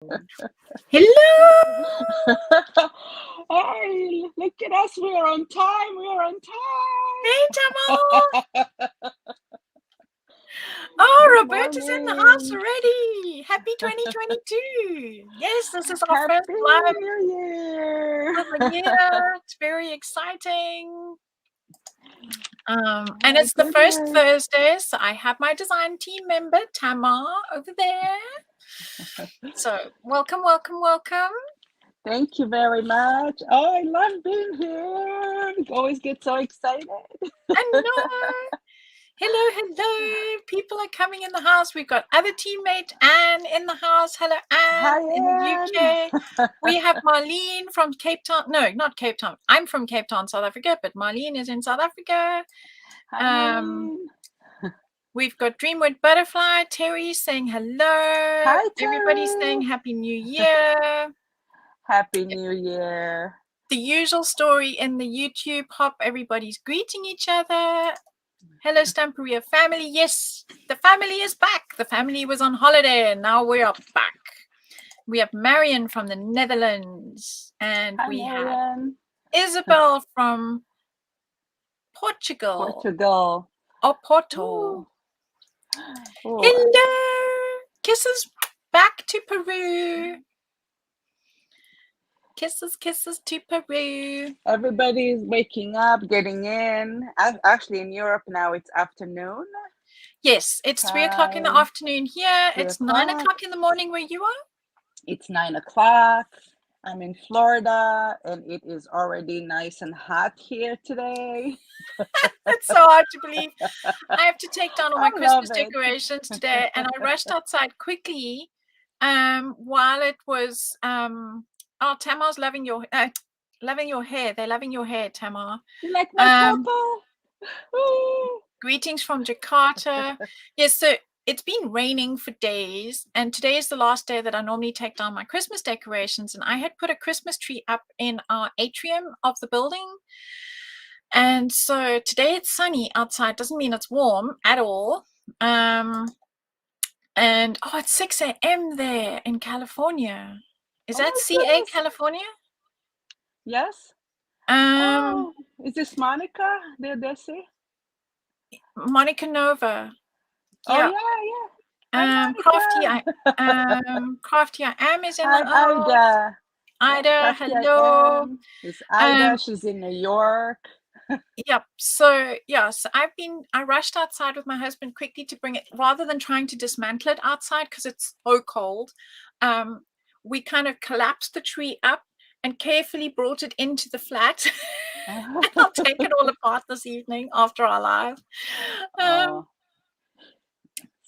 Hello. Hey, look at us. We're on time. We're on Hey, time. Tamar. Oh, Good Roberta's in the house morning. already. Happy 2022. Yes, this is our first Happy live New Year. of the year. It's very exciting. Oh And my it's the first goodness. Thursday, so I have my design team member, Tamar, over there. So welcome, welcome, welcome. Thank you very much. Oh, I love being here. I always get so excited. I know. Hello, hello. People are coming in the house. We've got other teammate Anne in the house. Hello, Anne Hi, in the UK. Anne. We have Marlene from Cape Town. No, not Cape Town. I'm from Cape Town, South Africa, but Marlene is in South Africa. Hi, Marlene. We've got Dreamwood Butterfly. Terry saying hello. Hi, Everybody's saying Terry. Happy New Year. Happy New Year. The usual story in the YouTube hop. Everybody's greeting each other. Hello, Stamperia family. Yes, the family is back. The family was on holiday and now we are back. We have Marion from the Netherlands and Hi, we have Marianne. Isabel from Portugal Portugal. or Porto. Oh, oh, Hello. Kisses back to Peru. Kisses, kisses to Peru. everybody's waking up, getting in. Actually, in Europe now it's afternoon Yes, it's 3:00 in the time, afternoon here. three It's 9 o'clock. o'clock in the morning where you are. It's 9 o'clock. I'm in Florida, and it is already nice and hot here today. It's so hard to believe. I have to take down all my I love Christmas it. decorations today, and I rushed outside quickly while it was oh, Tamar's loving your hair. They're loving your hair, Tamar. You like my purple? Ooh. Greetings from Jakarta. Yes, so it's been raining for days, and today is the last day that I normally take down my Christmas decorations, and I had put a Christmas tree up in our atrium of the building. And so today it's sunny outside. Doesn't mean it's warm at all. And it's 6 a.m. there in California. Is Oh that my CA, goodness. California? Yes. Um, Oh, is this Monica? Did they say? Monica Nova. Oh Yeah. yeah, yeah. Hi, Crafty, Monica. Crafty I am is in the Hi, house. Ida. Yeah, Ida, Crafty I hello. am. It's Ida. Um, She's in New York. Yep. So I rushed outside with my husband quickly to bring it rather than trying to dismantle it outside because it's so cold. We kind of collapsed the tree up and carefully brought it into the flat. I'll take it all apart this evening after our live. Um, Oh,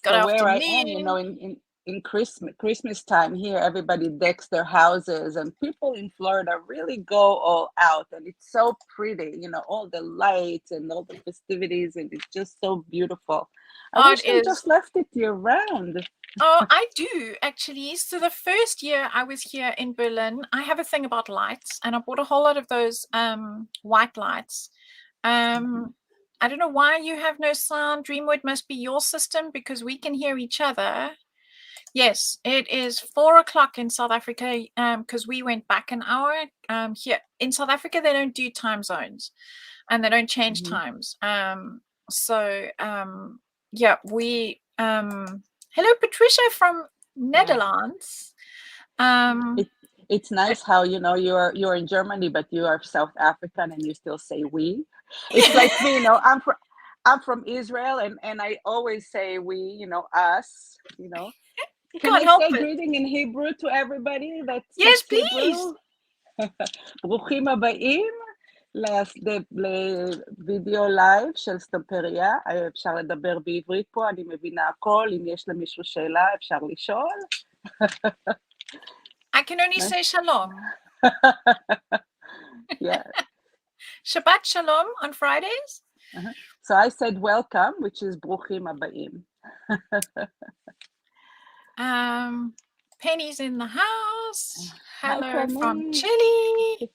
Good so where I am, afternoon. in Christmas time here, everybody decks their houses, and people in Florida really go all out, and it's so pretty. All the lights and all the festivities, and it's just so beautiful. I Oh, wish it they is. just left it year round. Oh, I do actually. So the first year I was here in Berlin, I have a thing about lights, and I bought a whole lot of those white lights. I don't know why you have no sound. Dreamwood must be your system because we can hear each other. Yes, it is 4 o'clock in South Africa because we went back an hour. Here in South Africa, they don't do time zones and they don't change Mhm. times. So yeah, we hello Patricia from Yeah. Netherlands. Um, It it's nice how you're in Germany, but you are South African and you still say we. It's like me, I'm from Israel, and I always say we, us. you Can can't I help say it. greeting in Hebrew to everybody that Yes, speaks please. Hebrew? ברוכים הבאים לוידאו לייב של סטמפריה. אפשר לדבר בעברית פה, אני מבינה הכל. אם יש למישהו שאלה, אפשר לשאול. I can only say shalom. Yeah. Shabbat shalom on Fridays. Uh-huh. So I said welcome, which is ברוכים הבאים. Penny's in the house. Hi, Hello from Penny. Chile.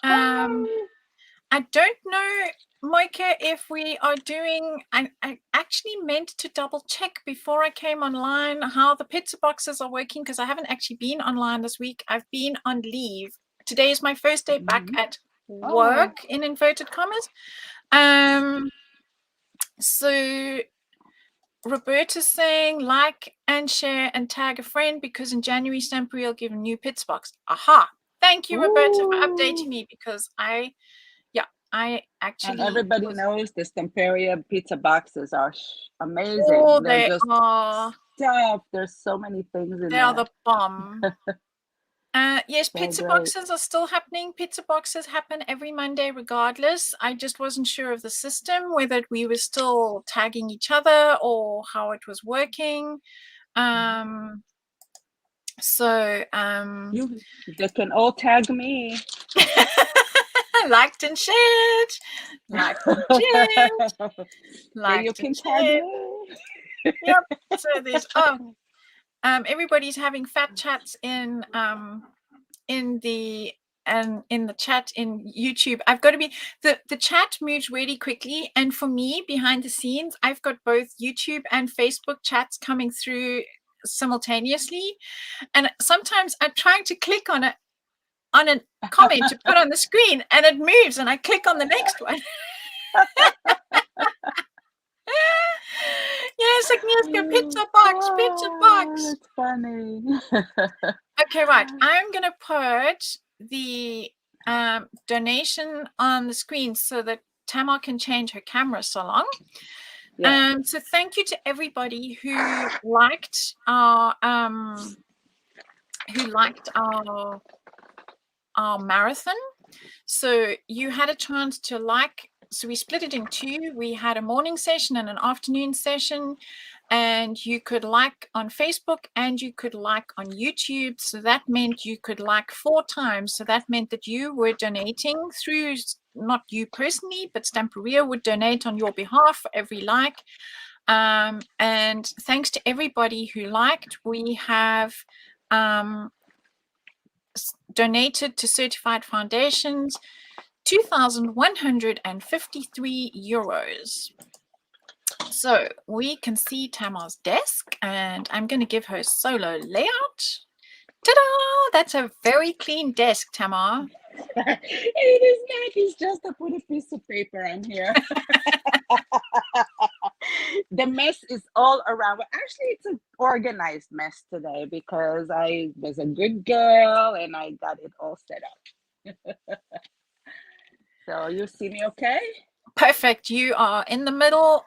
Hi. I don't know Moika, if we are doing, I actually meant to double check before I came online how the pizza boxes are working because I haven't actually been online this week. I've been on leave. Today is my first day back at Oh, work, in inverted commas. So Roberta's saying like and share and tag a friend because in January Stamperia will give a new pizza box. Aha! Thank you, Roberta, for updating me because I and actually everybody was. knows the Stamperia pizza boxes are amazing. Oh, They're they just are. stuffed. There's so many things in They are there. the bomb. Yes, So pizza great. boxes are still happening. Pizza boxes happen every Monday regardless. I just wasn't sure of the system, whether we were still tagging each other or how it was working. So They can all tag me. liked and shared. Liked and shared. Say you Liked and can tag shared. me. Yep. So there's everybody's having fat chats in the in the chat in YouTube. I've got to be the chat moves really quickly, and for me behind the scenes, I've got both YouTube and Facebook chats coming through simultaneously, and sometimes I'm trying to click on a comment to put on the screen, and it moves, and I click on the next one. Yes, Agnieszka, pizza box, pizza box. That's funny. Okay, right. I'm going to put the donation on the screen so that Tamar can change her camera so long. Yeah. So thank you to everybody who liked our marathon. So you had a chance to like. So we split it in two. We had a morning session and an afternoon session, and you could like on Facebook and you could like on YouTube. So that meant you could like 4 times. So that meant that you were donating through, not you personally, but Stamperia would donate on your behalf for every like. And thanks to everybody who liked, we have donated to certified foundations 2,153 euros. So we can see Tamar's desk, and I'm going to give her solo layout. Ta-da! That's a very clean desk, Tamar. It is not. It's just to put a piece of paper on here. The mess is all around. Well, actually, it's an organized mess today because I was a good girl and I got it all set up. So you see me okay? Perfect. You are in the middle.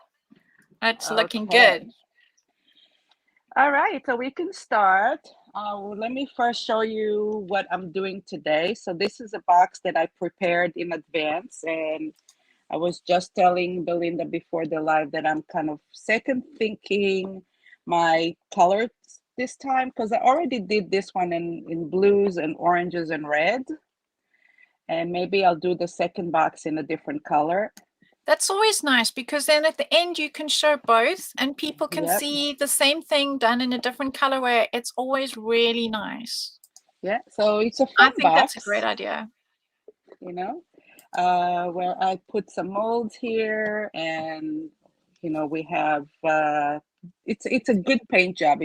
It's looking Okay. good. All right, so we can start. Let me first show you what I'm doing today. So this is a box that I prepared in advance, and I was just telling Belinda before the live that I'm kind of second thinking my colors this time because I already did this one in blues and oranges and red. And maybe I'll do the second box in a different color. That's always nice because then at the end you can show both and people can Yep. see the same thing done in a different colorway. It's always really nice. Yeah, so it's a I fun think that's a box, great idea. you know, where I put some molds here, and we have it's a good paint job.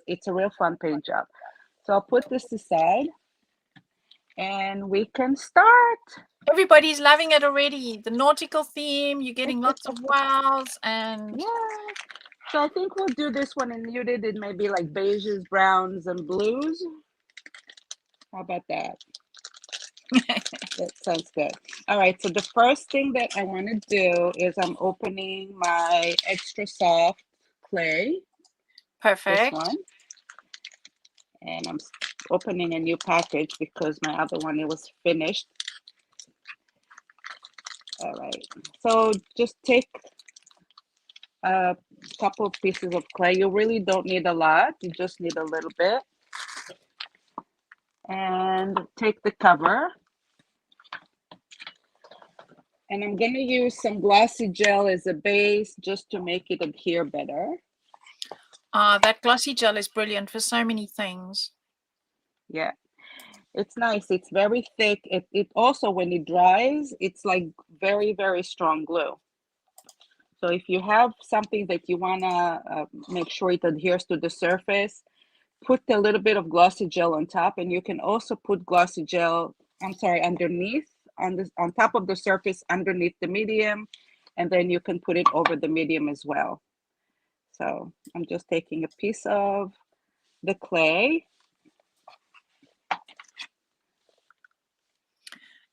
It's a real fun paint job. So I'll put this aside, and we can start. Everybody's loving it already. The nautical theme, you're getting lots of wows and Yeah. So I think we'll do this one in muted and maybe like beiges, browns, and blues. How about that? That sounds good. All right, so the first thing that I want to do is I'm opening my extra soft clay, this perfect. one, and I'm opening a new package because my other one, it was finished. All right, so just take a couple of pieces of clay. You really don't need a lot, you just need a little bit. And take the cover. And I'm going to use some glossy gel as a base just to make it adhere better. That glossy gel is brilliant for so many things. Yeah. It's nice. It's very thick. It also, when it dries, it's like very, very strong glue. So if you have something that you want to make sure it adheres to the surface, put a little bit of glossy gel on top, and you can also put glossy gel, I'm sorry, underneath, on top of the surface, underneath the medium, and then you can put it over the medium as well. So I'm just taking a piece of the clay.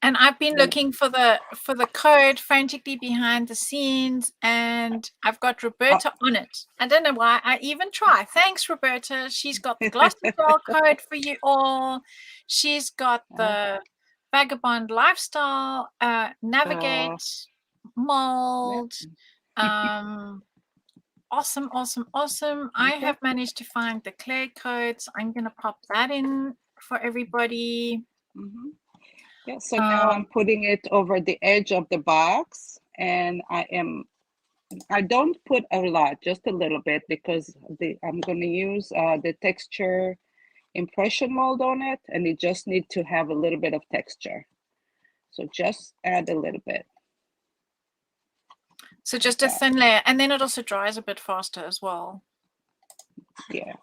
And I've been looking for the code frantically behind the scenes, and I've got Roberta on it. I don't know why I even try. Thanks, Roberta. She's got the glossy gel code for you all. She's got the Vagabond Lifestyle, Navigate, Mold. Awesome, awesome, awesome. I have managed to find the clay codes. I'm going to pop that in for everybody. Yeah, so now I'm putting it over the edge of the box, and I don't put a lot, just a little bit, because I'm going to use the texture impression mold on it, and it just needs to have a little bit of texture. So just add a little bit. So just a thin layer, and then it also dries a bit faster as well. Yeah.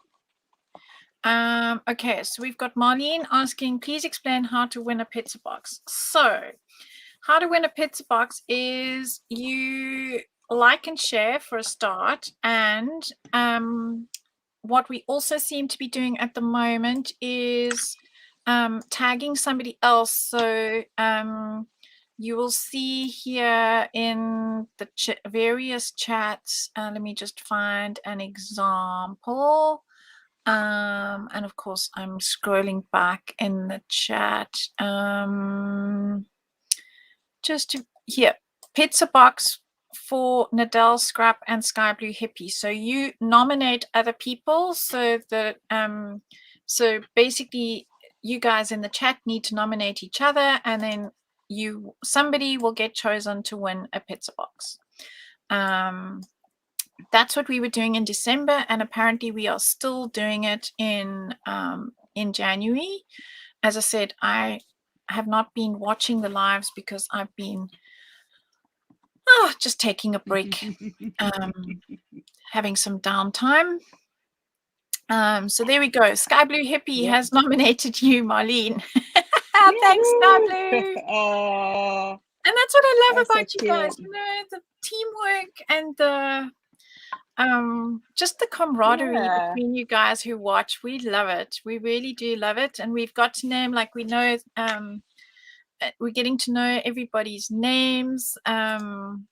Okay, so we've got Marlene asking, please explain how to win a pizza box. So how to win a pizza box is you like and share for a start, and what we also seem to be doing at the moment is tagging somebody else. So you will see here in the various chats, let me just find an example. And of course, I'm scrolling back in the chat. Just to here, pizza box for Nadal, Scrap, and Sky Blue Hippie. So you nominate other people. So that so basically, you guys in the chat need to nominate each other, and then somebody will get chosen to win a pizza box. That's what we were doing in December, and apparently we are still doing it in January. As I said, I have not been watching the lives because I've been just taking a break, having some downtime. So there we go. Sky Blue Hippie has nominated you, Marlene. Thanks, Sky Blue. And that's what I love about you guys. You know, the teamwork and the just the camaraderie between you guys who watch. We love it. We really do love it. And we've got to name, like, we know we're getting to know everybody's names from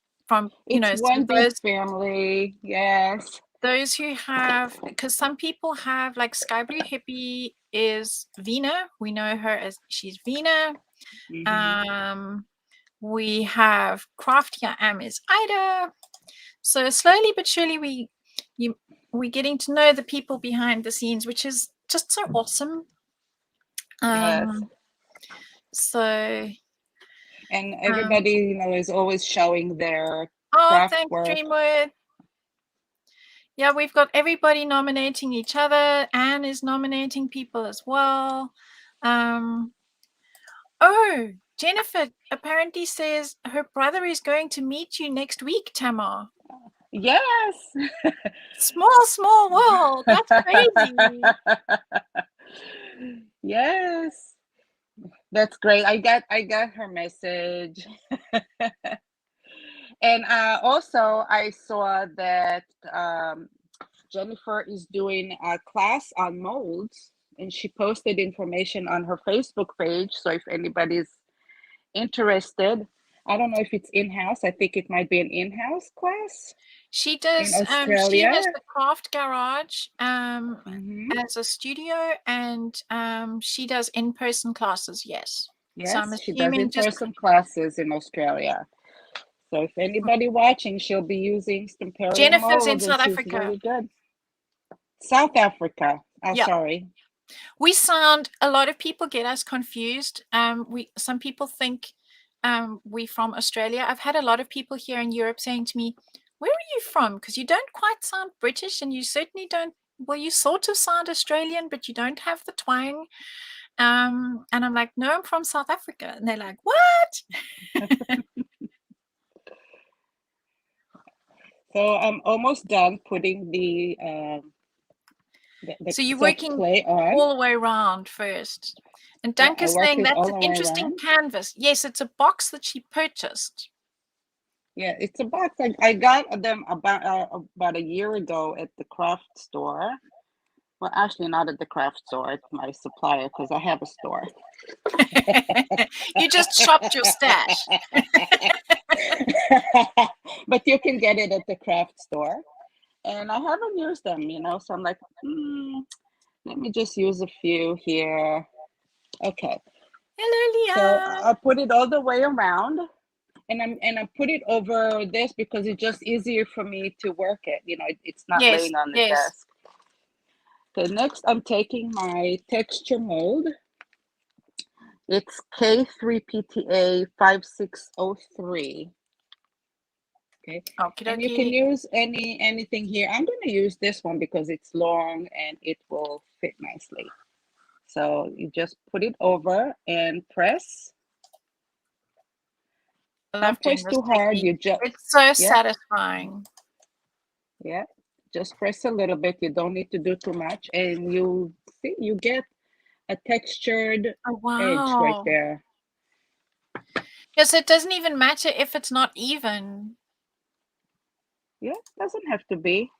it's one big family. Yes, those who have, because some people have, like, Sky Blue Hippie is Vina. We know her as she's Vina. We have Crafty Am is Ida. So slowly but surely we're getting to know the people behind the scenes, which is just so awesome. So, and everybody, is always showing their thanks, work. Dreamwood. Yeah, we've got everybody nominating each other. Anne is nominating people as well. Jennifer apparently says her brother is going to meet you next week, Tamar. Yes. Small world. That's crazy. Yes. That's great. I got her message. And also I saw that Jennifer is doing a class on molds, and she posted information on her Facebook page. So if anybody's interested, I don't know if it's in-house. I think it might be an in-house class. She does. In Australia. She has the Craft Garage as a studio, and she does in-person classes. Yes. Yes, so I'm she does in-person classes in Australia. So if anybody watching, she'll be using Stamperia Jennifer's molds, in South Africa. Really good. South Africa. Sorry. We sound, a lot of people get us confused. Some people think we're from Australia. I've had a lot of people here in Europe saying to me, where are you from? Because you don't quite sound British, and you certainly don't, well, you sort of sound Australian, but you don't have the twang. And I'm like, no, I'm from South Africa. And they're like, what? So I'm almost done putting the So you're soft working clay on. all the way around first. And Yeah, Dank I is work saying it that's all an the way interesting around. canvas. Yes, it's a box that she purchased. Yeah, it's a box. I got them about a year ago at the craft store. Well, actually, not at the craft store, at my supplier, because I have a store. You just shopped your stash. But you can get it at the craft store. And I haven't used them, so I'm like, let me just use a few here. Okay. Hello, So Leah. I put it all the way around, and I put it over this because it's just easier for me to work it. It's not Yes, laying on the yes. desk. Okay, next I'm taking my texture mold. It's K3PTA 5603. Okay, Okie and you can dokie. use anything here. I'm going to use this one because it's long and it will fit nicely. So you just put it over and press. I love Don't doing press this too hard. technique. You just, It's so yeah, satisfying. yeah. Just press a little bit. You don't need to do too much. And you see, you get a textured Oh, edge right wow. there. Yes, it doesn't even matter if it's not even. Yeah, doesn't have to be.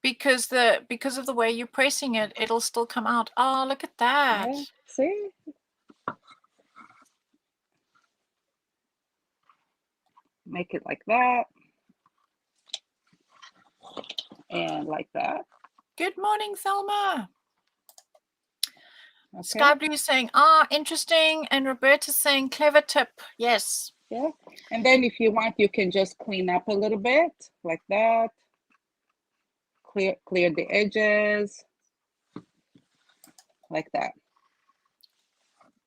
Because of the way you're pressing it, it'll still come out. Oh, look at that. Yeah, see? Make it like that. And like that. Good morning, Thelma. Okay. Sky Blue saying, interesting. And Roberta's saying, clever tip. Yes. Yeah. And then if you want, you can just clean up a little bit like that. Clear the edges like that.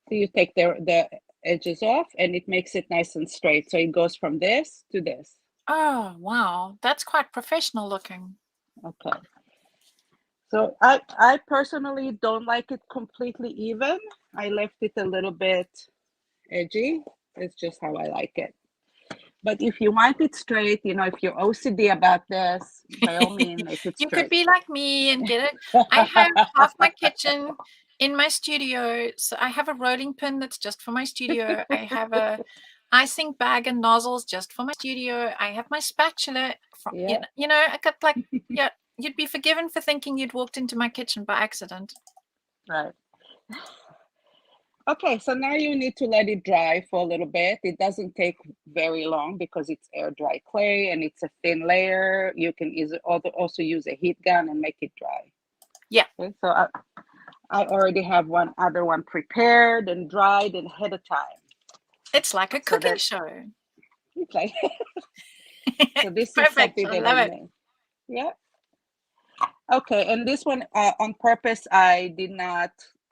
So you take the edges off and it makes it nice and straight. So it goes from this to this. Oh, wow. That's quite professional looking. Okay. So I personally don't like it completely even. I left it a little bit edgy. It's just how I like it. But if you want it straight, if you're OCD about this, by all means, make it You could straight. be like me and get it. I have half my kitchen in my studio. So I have a rolling pin that's just for my studio. I have a icing bag and nozzles just for my studio. I have my spatula. Yeah. I got like, yeah, you'd be forgiven for thinking you'd walked into my kitchen by accident. Right. Okay, so now you need to let it dry for a little bit. It doesn't take very long because it's air dry clay and it's a thin layer. You can also use a heat gun and make it dry. Yeah. Okay, so I already have one other one prepared and dried ahead of time. It's like a So cooking that show. it's like so this is Perfect. something I that I love it. made. Yeah. Okay, and this one on purpose, I did not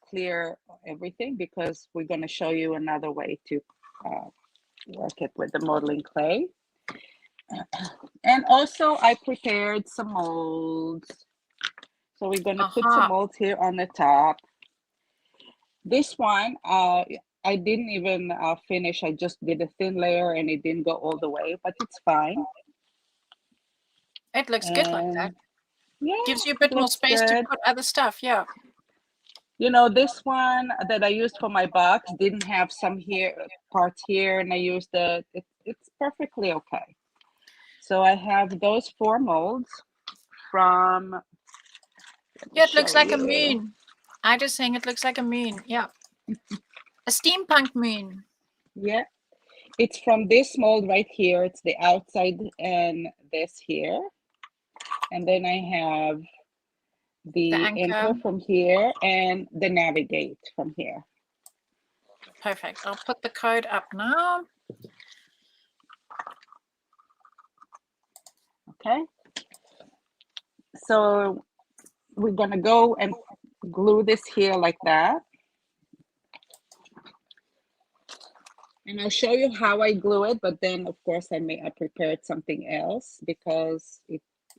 clear everything because we're going to show you another way to work it with the modeling clay. And also I prepared some molds. So we're going to put some molds here on the top. This one, I didn't even finish. I just did a thin layer and it didn't go all the way, but it's fine. It looks good like that. Yeah, gives you a bit more looks space to good. put other stuff. Yeah. This one that I used for my box didn't have some parts here, and I used it's perfectly okay. So I have those 4 molds from. Yeah, it looks like a moon. I just saying it looks like a moon. Yeah. A steampunk moon. Yeah, it's from this mold right here. It's the outside and this here. And then I have the anchor from here and the navigate from here. Perfect. I'll put the code up now. Okay. So we're going to go and glue this here like that. And I'll show you how I glue it, but then of course I prepared something else because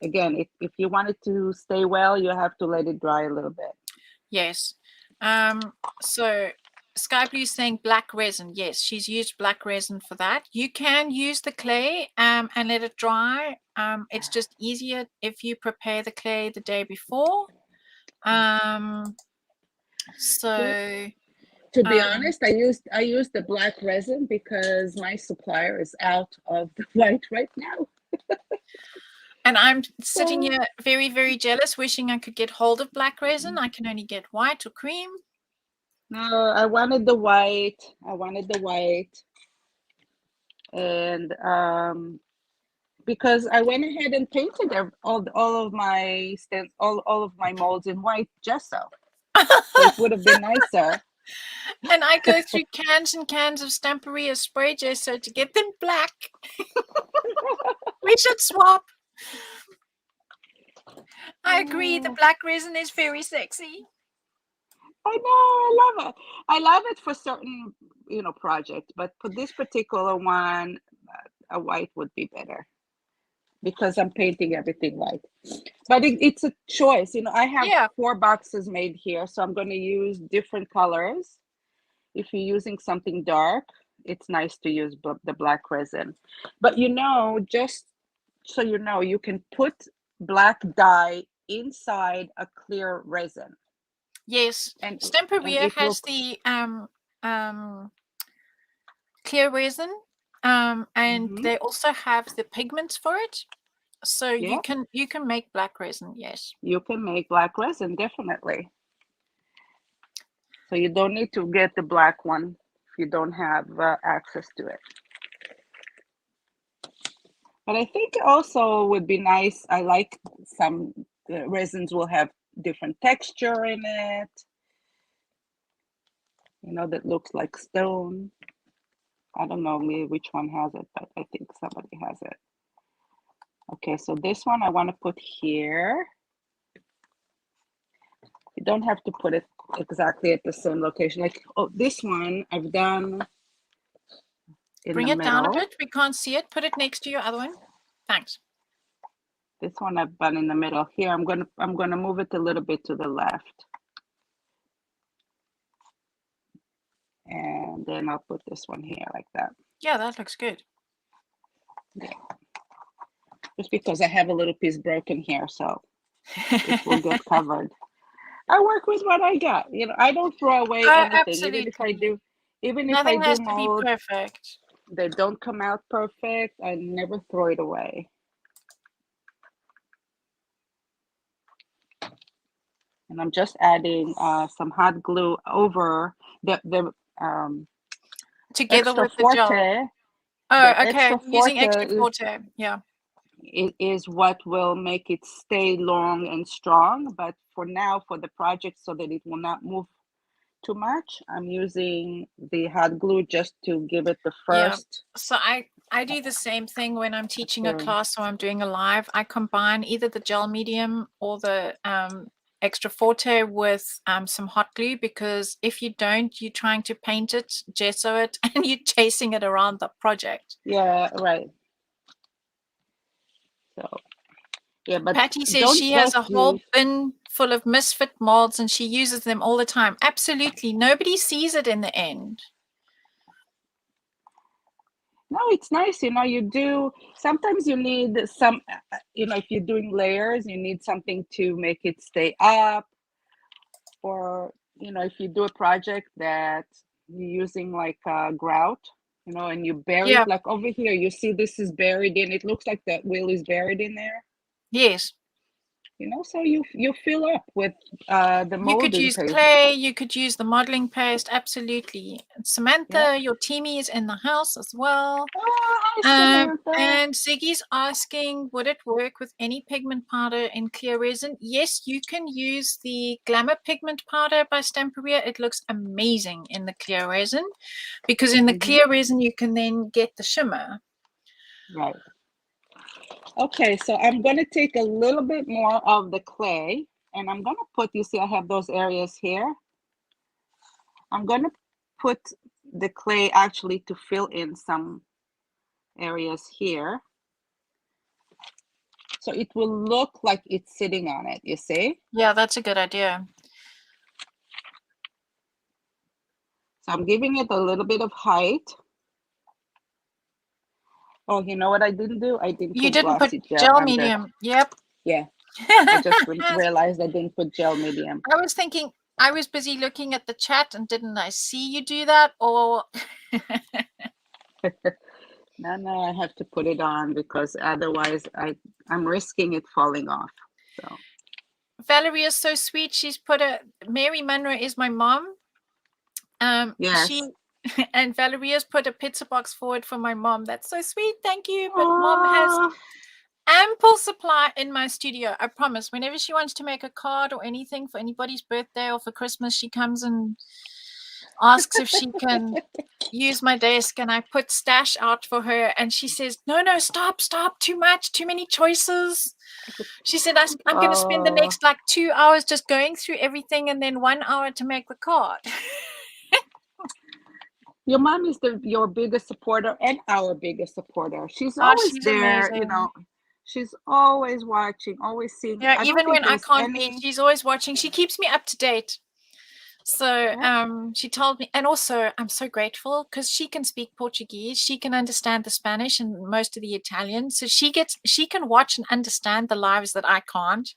again, if you want it to stay well, you have to let it dry a little bit. Yes. So Sky Blue saying black resin. Yes, she's used black resin for that. You can use the clay and let it dry. It's just easier if you prepare the clay the day before. So To be honest, I used the black resin because my supplier is out of the white right now. and I'm sitting So here very, very jealous, wishing I could get hold of black resin. I can only get white or cream. no, I wanted the white. I wanted the white, and because I went ahead and painted all of my all of my molds in white gesso, so it would have been nicer. And I go through cans and cans of Stamperia spray gesso to get them black. We should swap. I agree. The black resin is very sexy. I know, I love it. I love it for certain, projects, but for this particular one, a white would be better because I'm painting everything white. But it's a choice. I have Yeah. 4 boxes made here, so I'm going to use different colors. If you're using something dark, it's nice to use the black resin. But just so you know, you can put black dye inside a clear resin, Yes. and Stamperia it will. has the clear resin, and Mhm. they also have the pigments for it. So you Yeah, can make black resin. Yes. you can make black resin, definitely. So you don't need to get the black one if you don't have access to it. But I think also would be nice. I like some resins will have different texture in it, that looks like stone. I don't know which one has it, but I think somebody has it. Okay, so this one I want to put here. You don't have to put it exactly at the same location. Like, this one I've done in Bring the it down a middle. bit. We can't see it. Put it next to your other one. Thanks. This one I've done in the middle. Here, I'm gonna move it a little bit to the left. And then I'll put this one here like that. Yeah, that looks good. Yeah. Just because I have a little piece broken here, so it will get covered. I work with what I got. I don't throw away Oh, anything. absolutely. Even if I Nothing do has to be mold, perfect. they don't come out perfect. I never throw it away. And I'm just adding some hot glue over the Together extra with the gel. forte. Oh, The okay. extra Using forte extra is forte. Yeah. is what will make it stay long and strong. But for now, for the project, so that it will not move too much, I'm using the hot glue just to give it the Yeah. first So I do the same thing when I'm teaching a appearance. class or I'm doing a live. I combine either the gel medium or the extra forte with some hot glue, because if you don't, you're trying to paint it, gesso it, and you're chasing it around the project. Yeah, right. So yeah, but Patty says don't she has just a use. whole bin full of misfit molds and she uses them all the time. Absolutely. Nobody sees it in the end. No, it's nice. You do. Sometimes you need some. If you're doing layers, you need something to make it stay up. Or if you do a project that you're using like grout, and you bury Yeah. it, like over here, you see this is buried in. It looks like that wheel is buried in there. Yes. So you fill up with the You could molding use paste. clay, you could use the modeling paste, absolutely. Yeah. Samantha, your teamie is in the house as well. Oh, hi, Samantha. And Ziggy's asking, would it work with any pigment powder in clear resin? Yes, you can use the Glamour pigment powder by Stamperia. It looks amazing in the clear resin, because in the Hmm. clear resin you can then get the shimmer. Right. Okay, so I'm going to take a little bit more of the clay and I'm going to put, you see, I have those areas here. I'm going to put the clay actually to fill in some areas here. So it will look like it's sitting on it, you see? Yeah, that's a good idea. So I'm giving it a little bit of height. Oh, you know what I didn't do? I didn't You put didn't put glossy gel gel under. medium. Yep. Yeah, I just I realized I didn't put gel medium. was thinking, I was busy looking at the chat and didn't I see you do that? Or No, I have to put it on because otherwise I'm risking it falling off. So Valerie is so sweet. She's put Mary Munro is my mom. She yes. and Valeria's put a pizza box forward for my mom. That's so sweet. Thank you. But mom has Oh, ample supply in my studio. I promise. Whenever she wants to make a card or anything for anybody's birthday or for Christmas, she comes and asks if she can use my desk, and I put stash out for her, and she says, no, stop, too much, too many choices. She said, I'm going to spend the oh. next like 2 hours just going through everything and then 1 hour to make the card. Your mom is your biggest supporter and our biggest supporter. She's Oh, always she's there, amazing. she's always watching, always seeing. Yeah, I don't even think when I there's can't be, any. she's always watching. She keeps me up to date. So Yeah. she told me, and also I'm so grateful because she can speak Portuguese. She can understand the Spanish and most of the Italian. So she can watch and understand the lives that I can't.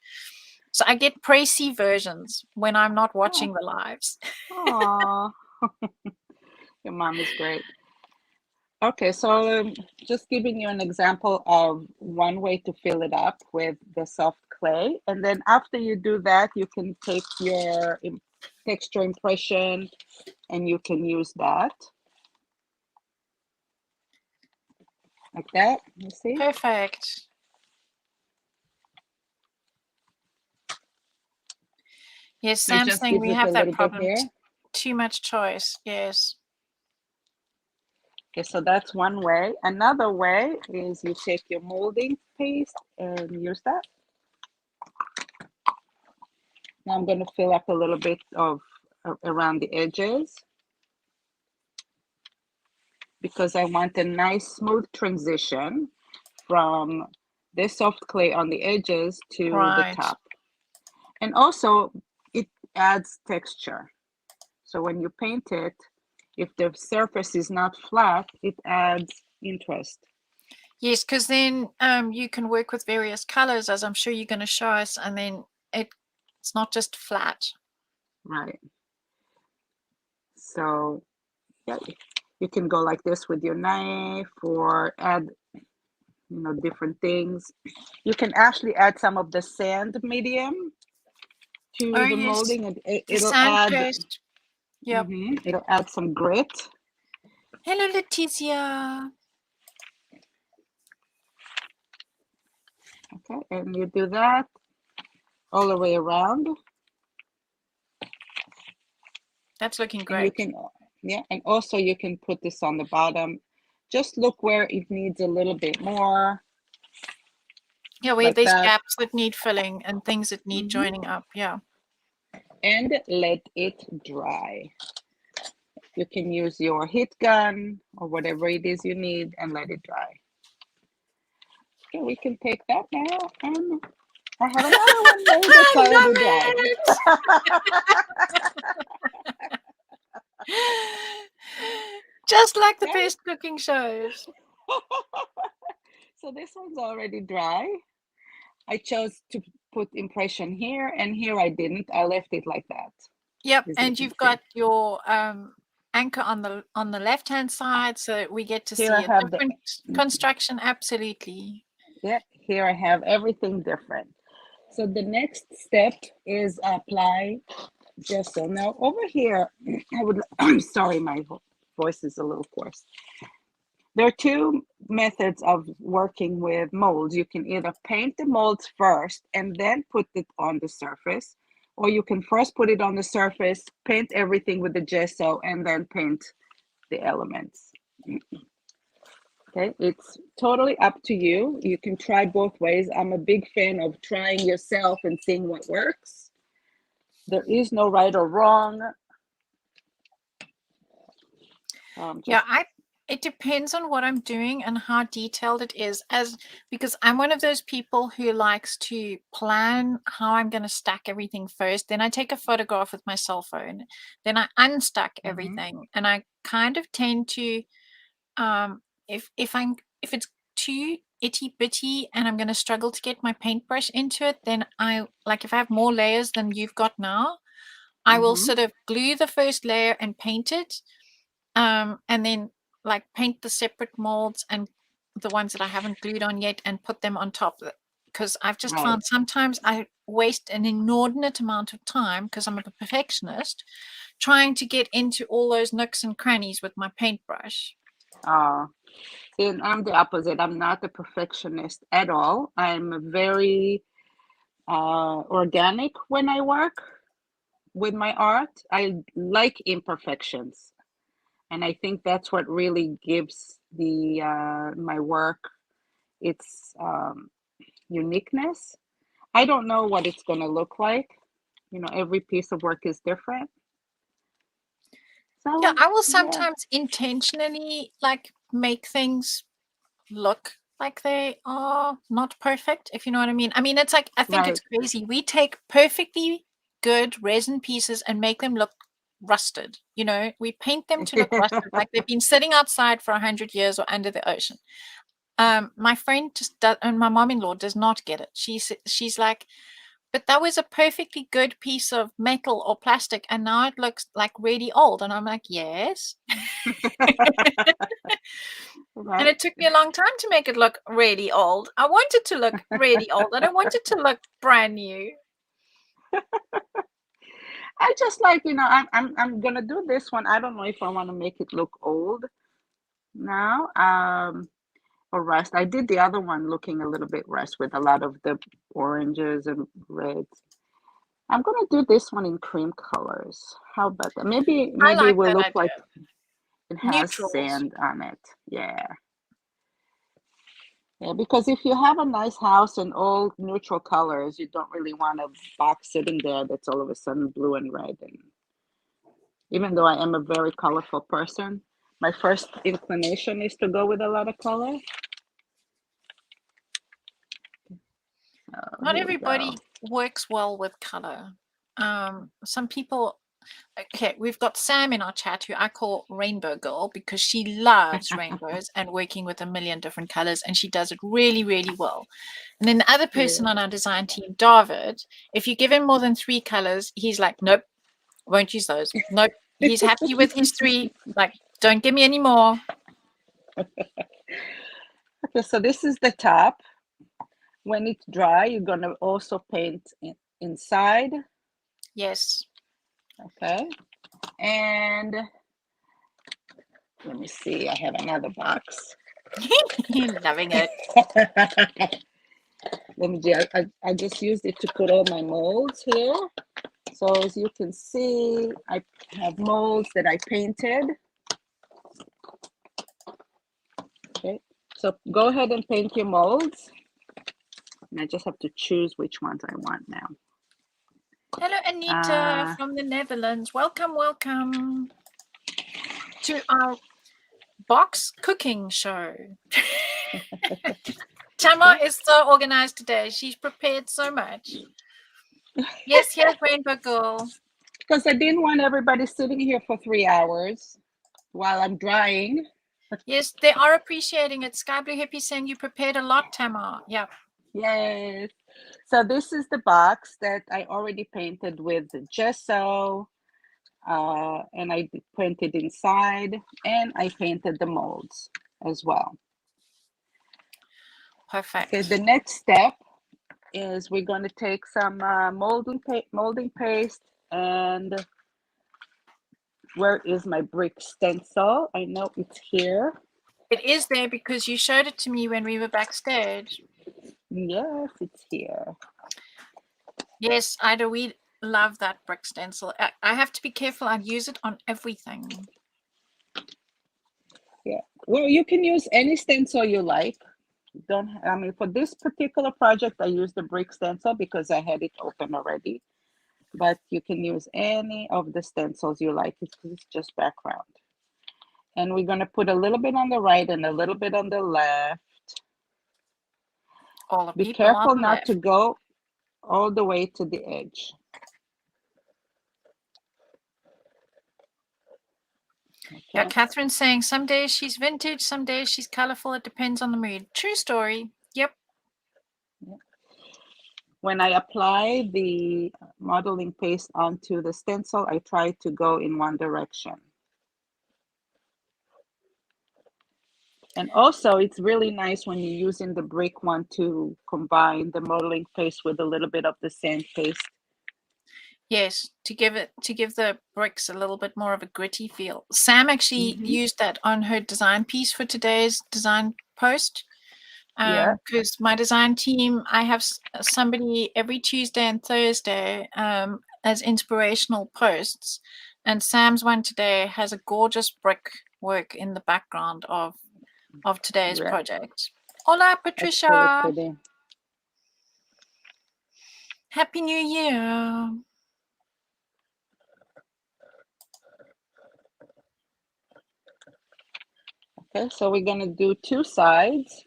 So I get précis versions when I'm not Oh, watching the lives. oh. Your mom is great. Okay, so just giving you an example of one way to fill it up with the soft clay. And then after you do that, you can take your texture impression and you can use that like that. You see? Perfect. Yes, So it Sam's just saying gives we it a have that little bit problem. here. Too much choice. Yes. Okay, so that's one way. Another way is you take your molding paste and use that. Now I'm going to fill up a little bit of around the edges because I want a nice smooth transition from this soft clay on the edges to the Right. top. And also it adds texture. So when you paint it, if the surface is not flat, it adds interest. Yes, because then you can work with various colors, as I'm sure you're going to show us, and then it's not just flat. Right. So yeah, you can go like this with your knife or add, different things. You can actually add some of the sand medium Oh, to the yes. molding and The it'll sand add, paste. Yep. it'll add some grit. Hello, Leticia. Okay, and you do that all the way around. That's looking And you great. can, yeah, and also you can put this on the bottom. Just look where it needs a little bit more, Yeah, where like there's that. gaps that need filling and things that need hmm joining up. Yeah. And let it dry. You can use your heat gun or whatever it is you need and let it dry. Okay, we can take that now, and I have another one made that's already I dry. love it. Just like the Okay, best cooking shows. so this one's already dry. I chose to put impression here, and here I didn't. I left it like that, Yep, as you and can you've see. got your anchor on the left hand side, so we get to Here I see a have the, different construction. Absolutely. yeah, here I have everything different. So the next step is apply gesso. Now over here, I would, I'm sorry, my voice is a little hoarse. There are two methods of working with molds. You can either paint the molds first and then put it on the surface, or you can first put it on the surface, paint everything with the gesso, and then paint the elements. Okay, it's totally up to you. You can try both ways. I'm a big fan of trying yourself and seeing what works. There is no right or wrong. Yeah, Just It depends on what I'm doing and how detailed it is, because I'm one of those people who likes to plan how I'm going to stack everything first. Then I take a photograph with my cell phone. Then I unstack Mm-hmm. everything, and I kind of tend to, if it's too itty bitty and I'm going to struggle to get my paintbrush into it, then if I have more layers than you've got now, I will Mm-hmm. sort of glue the first layer and paint it, and then like paint the separate molds and the ones that I haven't glued on yet and put them on top of it. Because I've just Right. found sometimes I waste an inordinate amount of time, because I'm a perfectionist, trying to get into all those nooks and crannies with my paintbrush. Uh, and I'm the opposite. I'm not a perfectionist at all. I'm very organic when I work with my art. I like imperfections, and I think that's what really gives the my work its uniqueness. I don't know what it's going to look like. You know, every piece of work is different. Yeah, So, I will yeah, sometimes intentionally like make things look like they are not perfect, if you know what I mean. I mean, it's like, I think it's right. crazy. We take perfectly good resin pieces and make them look rusted. We paint them to look rusted, like they've been sitting outside for 100 years or under the ocean. My friend just does, and my mom-in-law does not get it. She's like, but that was a perfectly good piece of metal or plastic, and now it looks like really old. And I'm like, yes. And Right. it took me a long time to make it look really old. I want it to look really old. I don't want it to look brand new. I just like, I'm gonna do this one. I don't know if I want to make it look old now. Or rust. I did the other one looking a little bit rust with a lot of the oranges and reds. I'm gonna do this one in cream colors. How about that? I Maybe it like will that look like idea. it has Neutrals. sand on it. Yeah. Yeah, because if you have a nice house in all neutral colors, you don't really want a box sitting there that's all of a sudden blue and red. And even though I am a very colorful person, my first inclination is to go with a lot of color. Oh, Not here we go. everybody works well with color. Some people, okay, we've got Sam in our chat, who I call Rainbow Girl, because she loves rainbows and working with a million different colors, and she does it really, really well. And then the other Yeah. person on our design team, David, if you give him more than 3 colors, he's like, nope, won't use those. Nope. He's happy with his 3. Like, don't give me any more. Okay, so this is the top. When it's dry, you're gonna also paint inside. Yes. Okay. And let me see, I have another box. Loving it. Let me just, I just used it to put all my molds here. So as you can see, I have molds that I painted. Okay, so go ahead and paint your molds. And I just have to choose which ones I want now. Hello, Anita Uh, from the Netherlands. Welcome, welcome to our box cooking show. Tamar okay. is so organized today. She's prepared so much. Yes, here's Rainbow Girl. Because I didn't want everybody sitting here for 3 hours while I'm drying. Yes, they are appreciating it. Sky Blue Hippie saying you prepared a lot, Tamar. Yeah. Yes. So this is the box that I already painted with the gesso, and I painted inside, and I painted the molds as well. Okay, Perfect. the next step is we're going to take some molding paste, and where is my brick stencil? I know it's here. It is there because you showed it to me when we were backstage. Yes, it's here. Yes, Ida, we love that brick stencil. I have to be careful. I use it on everything. Yeah. Well, you can use any stencil you like. Don't I mean for this particular project I used the brick stencil because I had it open already. But you can use any of the stencils you like. It's just background. And we're going to put a little bit on the right and a little bit on the left. All the Be people on careful the not left. to go all the way to the edge. Okay. Yeah, Catherine's saying some days she's vintage, some days she's colorful. It depends on the mood. True story. Yep. When I apply the modeling paste onto the stencil, I try to go in one direction. And also, it's really nice when you're using the brick one to combine the modeling paste with a little bit of the sand paste. Yes, to give the bricks a little bit more of a gritty feel. Sam actually used that on her design piece for today's design post. Because my design team, I have somebody every Tuesday and Thursday as inspirational posts, and Sam's one today has a gorgeous brick work in the background of today's project. Hola, Patricia. That's really pretty. Happy New Year. Okay, so we're going to do two sides.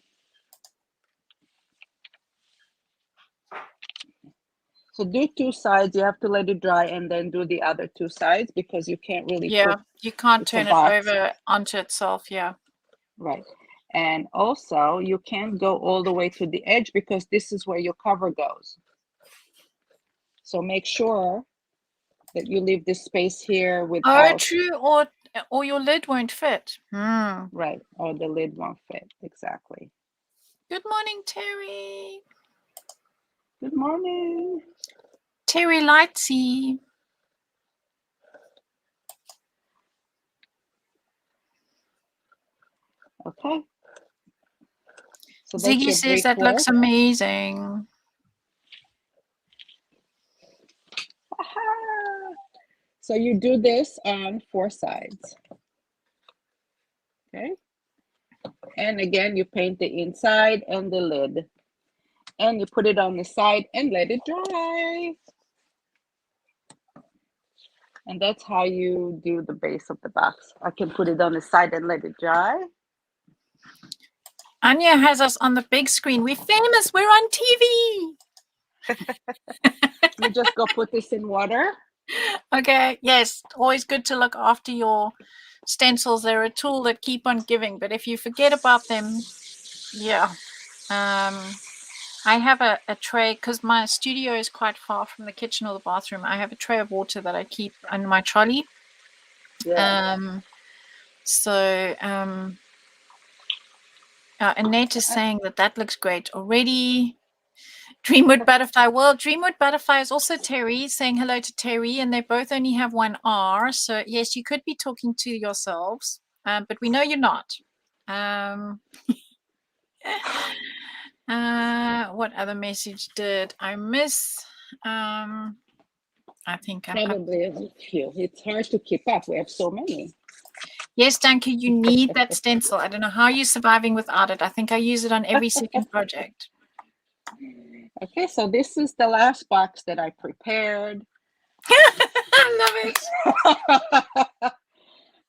So do two sides. You have to let it dry and then do the other two sides because you can't really put you can't turn it over onto itself. Yeah. Right. And also you can't go all the way to the edge because this is where your cover goes. So make sure that you leave this space here without. Oh, true. Or your lid won't fit. Right. Or the lid won't fit. Exactly. Good morning, Terry. Good morning. Terry Lightsy. Okay. So Ziggy says that looks amazing. So you do this on 4 sides. Okay. And again, you paint the inside and the lid. And you put it on the side and let it dry. And that's how you do the base of the box. I can put it on the side and let it dry. Anya has us on the big screen. We're famous. We're on TV. Let me just go put this in water. Okay. Yes. Always good to look after your stencils. They're a tool that keep on giving. But if you forget about them, yeah. I have a tray because my studio is quite far from the kitchen or the bathroom. I have a tray of water that I keep on my trolley. Yeah. Annette is saying that looks great already. Dreamwood Butterfly. Well, Dreamwood Butterfly is also Terry, saying hello to Terry, and they both only have one R. So, yes, you could be talking to yourselves, but we know you're not. What other message did I miss? I think Probably a few. It's hard to keep up. We have so many. Yes, Danke, you need that stencil. I don't know how you're surviving without it. I think I use it on every second project. Okay, so this is the last box that I prepared. I love it.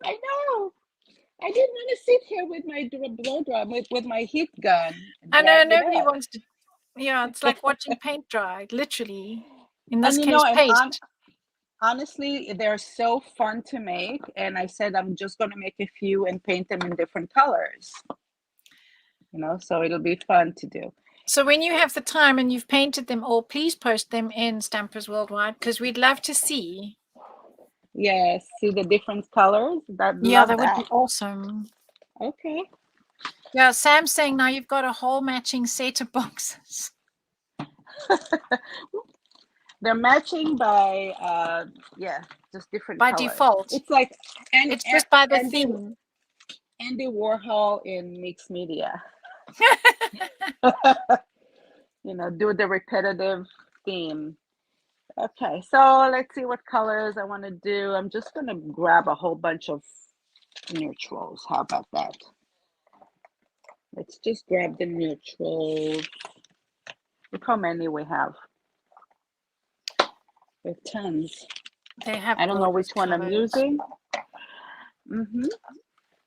I know. I didn't want to sit here with my blow drum, with my heat gun. I know, nobody wants to. Yeah, it's like watching paint dry, literally. In this case, paste. Honestly, they're so fun to make. And I said, I'm just going to make a few and paint them in different colors. So it'll be fun to do. So when you have the time and you've painted them all, please post them in Stampers Worldwide because we'd love to see. Yes, see the different colors. That would be awesome. Okay. Yeah, Sam's saying now you've got a whole matching set of boxes. They're matching by just different by colors. Default. It's like it's just by the theme. Andy Warhol in mixed media. Do the repetitive theme. Okay, so let's see what colors I want to do. I'm just going to grab a whole bunch of neutrals. How about that? Let's just grab the neutrals. Look how many we have. We have tons. They have. I don't know which one colors. I'm using.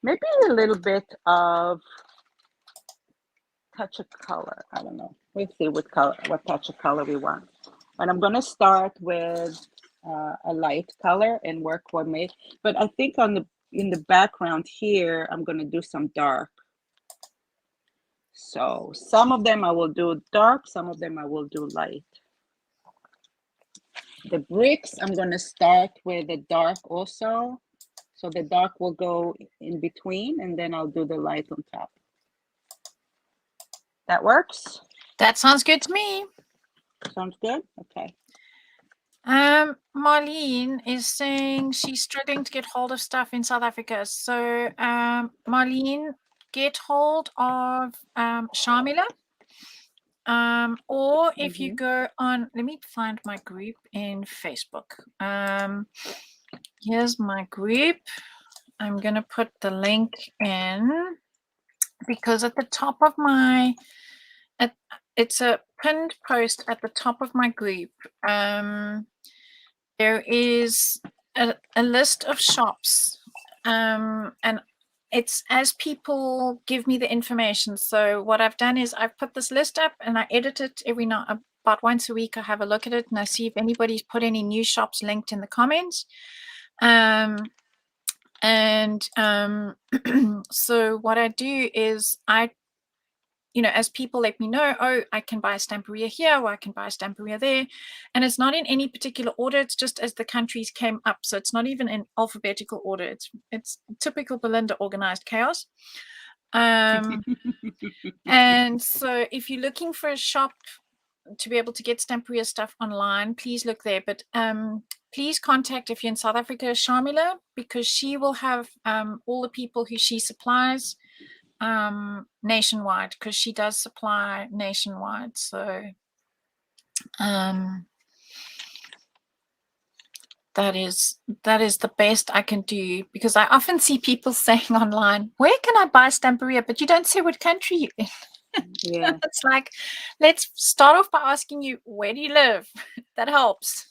maybe a little bit of touch of color. I don't know. We'll see what color, what touch of color we want. But I'm gonna start with a light color and work what make. But I think on the in the background here, I'm gonna do some dark. So some of them I will do dark, some of them I will do light. The bricks, I'm gonna start with the dark also. So the dark will go in between, and then I'll do the light on top. That works? That sounds good to me. Sounds good? Okay. Marlene is saying she's struggling to get hold of stuff in South Africa. So, Marlene, get hold of Shamila. Or if you go on, let me find my group in Facebook. Here's my group. I'm going to put the link in because at the top of my, it's a pinned post at the top of my group. There is a list of shops, and it's as people give me the information. So what I've done is I've put this list up and I edit it every night. About once a week, I have a look at it and I see if anybody's put any new shops linked in the comments. So what I do is as people let me know, oh, I can buy a Stamperia here or I can buy a Stamperia there. And it's not in any particular order. It's just as the countries came up. So it's not even in alphabetical order. It's typical Belinda organized chaos. And so if you're looking for a shop to be able to get Stamperia stuff online, please look there. But please contact, if you're in South Africa, Shamila, because she will have all the people who she supplies nationwide, because she does supply nationwide. So that is the best I can do, because I often see people saying online, where can I buy Stamperia? But you don't say what country you're in. Yeah. It's like, let's start off by asking you, where do you live? That helps.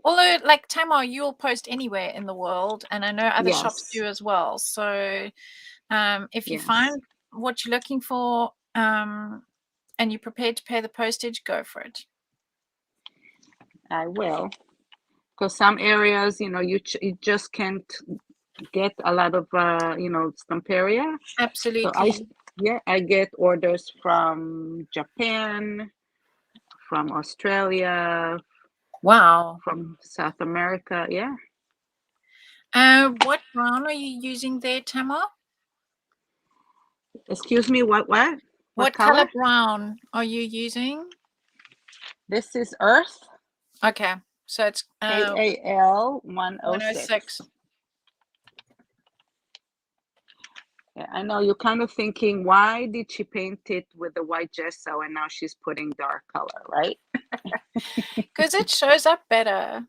Although, like Tamar, you'll post anywhere in the world, and I know other shops do as well. So if you find what you're looking for and you're prepared to pay the postage, go for it. I will, because some areas, you just can't get a lot of Stamperia. Absolutely. So I get orders from Japan, from Australia. Wow. From South America. Yeah. What brown are you using there, Tamar? Excuse me, what color brown are you using? This is Earth. Okay, so it's KAL 106. Yeah, I know you're kind of thinking, why did she paint it with the white gesso and now she's putting dark color, right? Because it shows up better.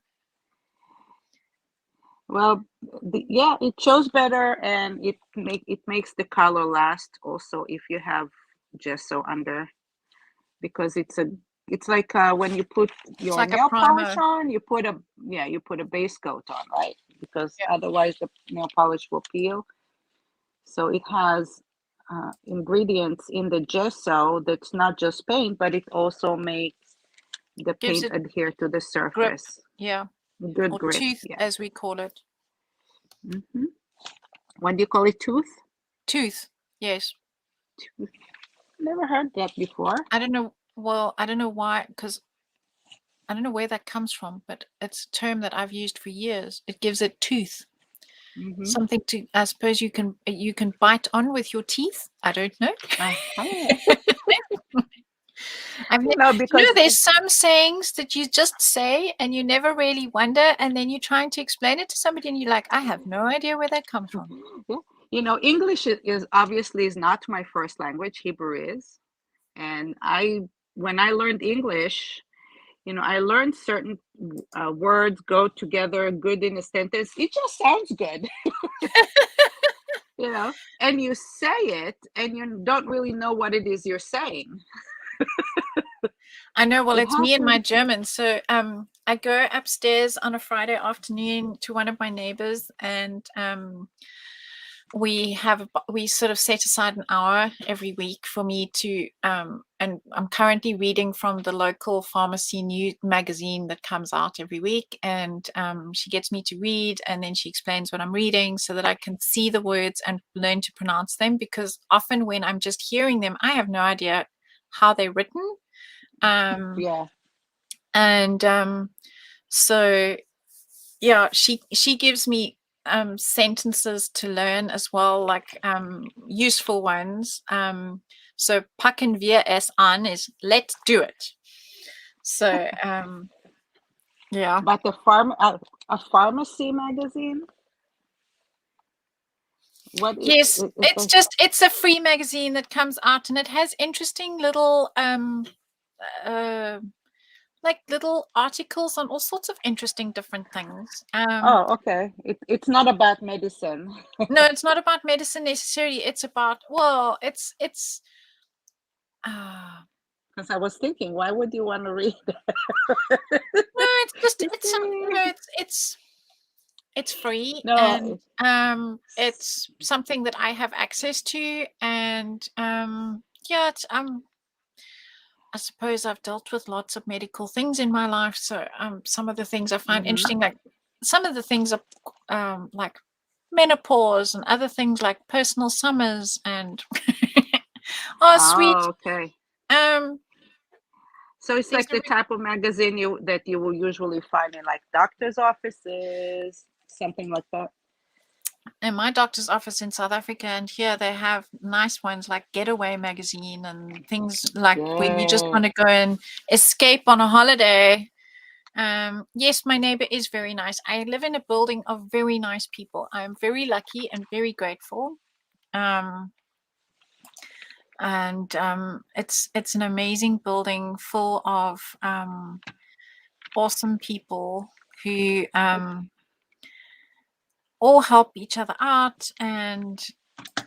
Well, it shows better, and it makes the color last also if you have gesso under, because it's like when you put your nail polish on, you put a base coat on, right? Because otherwise the nail polish will peel. So it has ingredients in the gesso that's not just paint, but it also makes the paint adhere to the surface. Grip. Yeah. Good or grip. Tooth, as we call it. Mm-hmm. What do you call it? Tooth? Tooth. Yes. Tooth. Never heard that before. I don't know. Well, I don't know why, because I don't know where that comes from, but it's a term that I've used for years. It gives it tooth. Mm-hmm. Something to, I suppose you can bite on with your teeth. I don't know. There's some sayings that you just say and you never really wonder, and then you're trying to explain it to somebody and you're like, I have no idea where that comes from. English is obviously not my first language. Hebrew is. And when I learned English, I learned certain words go together good in a sentence. It just sounds good. And you say it and you don't really know what it is you're saying. I know. Well, it's me and my German. So I go upstairs on a Friday afternoon to one of my neighbors, and we sort of set aside an hour every week for me to and I'm currently reading from the local pharmacy new magazine that comes out every week, and she gets me to read, and then she explains what I'm reading so that I can see the words and learn to pronounce them, because often when I'm just hearing them I have no idea how they're written. Yeah. And so yeah, she gives me sentences to learn as well, like useful ones. So packen wir es an is let's do it. So yeah. But a pharmacy magazine. What Yes, is the? it's a free magazine that comes out, and it has interesting little uh like little articles on all sorts of interesting different things. Oh, okay. It's not about medicine. No, it's not about medicine necessarily. It's about, well, it's uh Because I was thinking, why would you want to read no, it's just it's that? it's free, and No. it's something that I have access to, and yeah, it's I suppose I've dealt with lots of medical things in my life, so some of the things I find Mm-hmm. interesting, like some of the things are like menopause, and other things like personal summers, and oh sweet. Oh, okay. um So it's there's like a the type of magazine you will usually find in like doctors' offices, something like that. in my doctor's office in South Africa, and here they have nice ones like Getaway magazine and things like where you just Yeah. want to go and escape on a holiday. Yes, my neighbor is very nice. I live in a building of very nice people. I'm very lucky and very grateful. Um, and it's an amazing building full of awesome people who all help each other out. And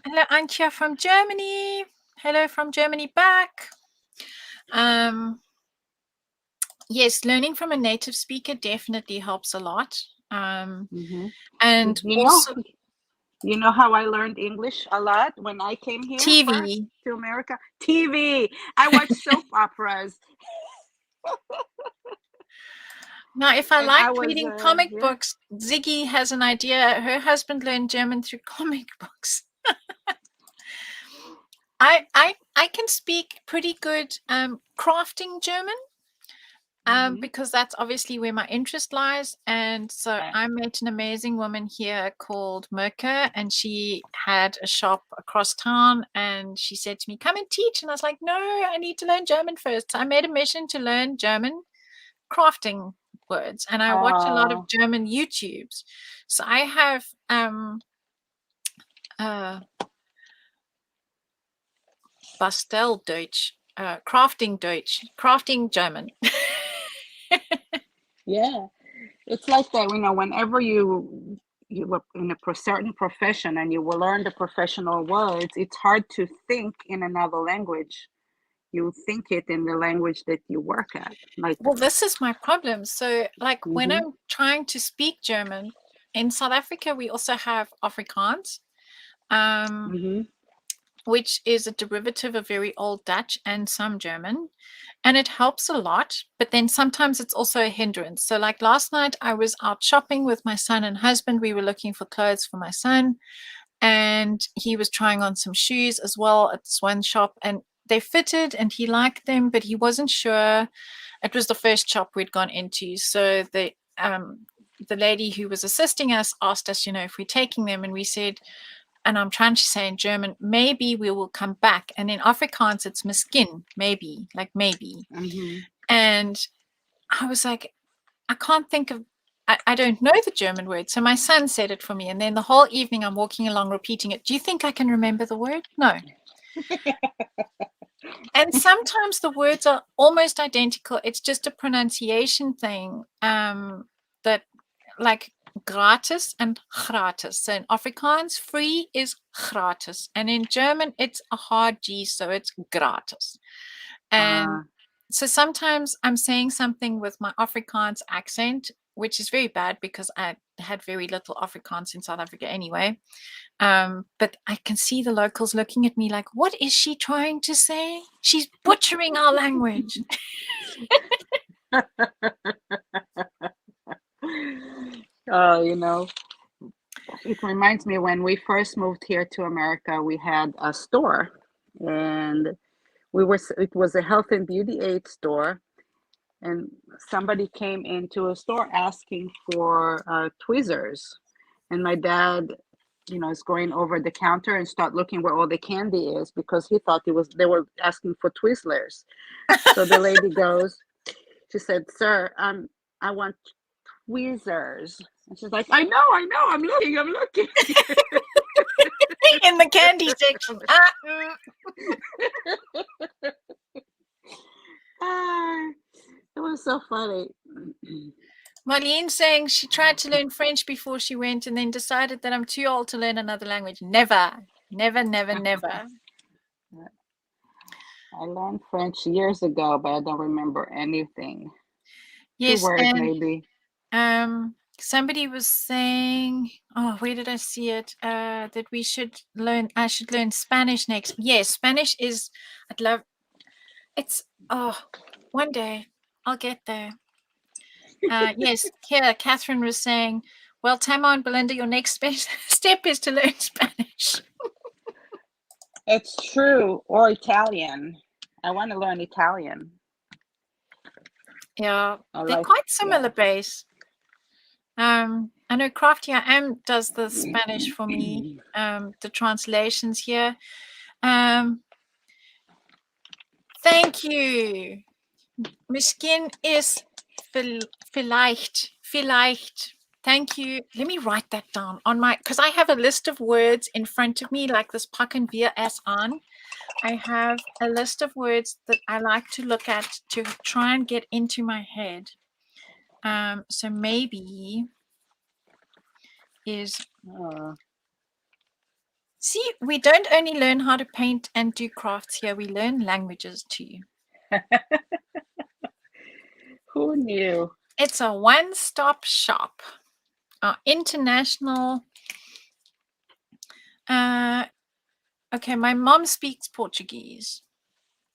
hello, Antje from Germany. Hello from Germany back. Yes, learning from a native speaker definitely helps a lot. Mm-hmm. And You know, also you know how I learned English a lot when I came here first TV. to America? TV. I watched soap operas, Now, if I and I liked was reading comic yeah. books, Ziggy has an idea. Her husband learned German through comic books. I can speak pretty good crafting German. Mm-hmm. Because that's obviously where my interest lies. And so I met an amazing woman here called Merke, and she had a shop across town. And she said to me, "Come and teach." And I was like, "No, I need to learn German first." So I made a mission to learn German crafting words, and I watch a lot of Oh, German YouTubes. So I have uh, Basteldeutsch, crafting Deutsch, crafting German. yeah. It's like that, whenever you were in a certain profession and you will learn the professional words, it's hard to think in another language. You think it in the language that you work at. Like, Well, this is my problem. So, like, when mm-hmm, I'm trying to speak German in South Africa, we also have Afrikaans, um, mm-hmm. which is a derivative of very old Dutch and some German, and it helps a lot. But then sometimes it's also a hindrance. So, like last night, I was out shopping with my son and husband. We were looking for clothes for my son, and he was trying on some shoes as well at this one shop, and they fitted and he liked them, but he wasn't sure. It was the first shop we'd gone into, so the lady who was assisting us asked us, if we're taking them, and we said, and I'm trying to say in German, maybe we will come back, and in Afrikaans it's miskin, maybe, like maybe. Mm-hmm. And I was like, I can't think of, I don't know the German word. So my son said it for me. And then the whole evening I'm walking along repeating it. Do you think I can remember the word? No. And sometimes the words are almost identical. It's just a pronunciation thing. That like gratis and gratis. So in Afrikaans, free is gratis. And in German, it's a hard G, so it's gratis. And uh, so sometimes I'm saying something with my Afrikaans accent, which is very bad because I had very little Afrikaans in South Africa anyway. But I can see the locals looking at me like, what is she trying to say? She's butchering our language. You know, it reminds me when we first moved here to America, we had a store, and it was a health and beauty aid store, and somebody came into a store asking for tweezers, and my dad, is going over the counter and start looking where all the candy is because he thought they were asking for Twizzlers. So the lady goes, she said, "Sir, I want tweezers." And she's like, I know, I'm looking. In the candy section. It was so funny. Marlene saying she tried to learn French before she went and then decided that I'm too old to learn another language. Never. I learned French years ago, but I don't remember anything. Yes, 2 words and maybe. somebody was saying, oh, where did I see it? That I should learn Spanish next. Yes, Spanish is, one day I'll get there. Yes, here, Catherine was saying, well, Tamar and Belinda, your next step is to learn Spanish. It's true. Or Italian. I want to learn Italian. Yeah, they're quite similar base. I know Crafty I Am does the Spanish for me, the translations here. Thank you. Misschien is vielleicht. Thank you. Let me write that down because I have a list of words in front of me, like this pakken wir es aan. I have a list of words that I like to look at to try and get into my head. So maybe is see, we don't only learn how to paint and do crafts here, we learn languages too. Who knew? It's a one-stop shop. International. Okay, my mom speaks Portuguese.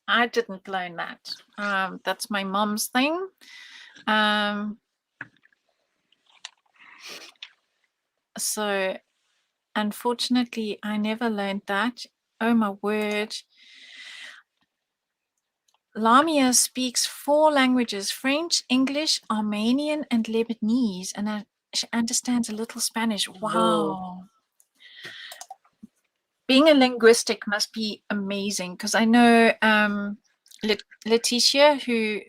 I didn't learn that. That's my mom's thing. So unfortunately, I never learned that. Oh my word. Lamia speaks 4 languages, French, English, Armenian, and Lebanese, and she understands a little Spanish. Wow. Whoa. Being a linguistic must be amazing because I know Lucretia, who's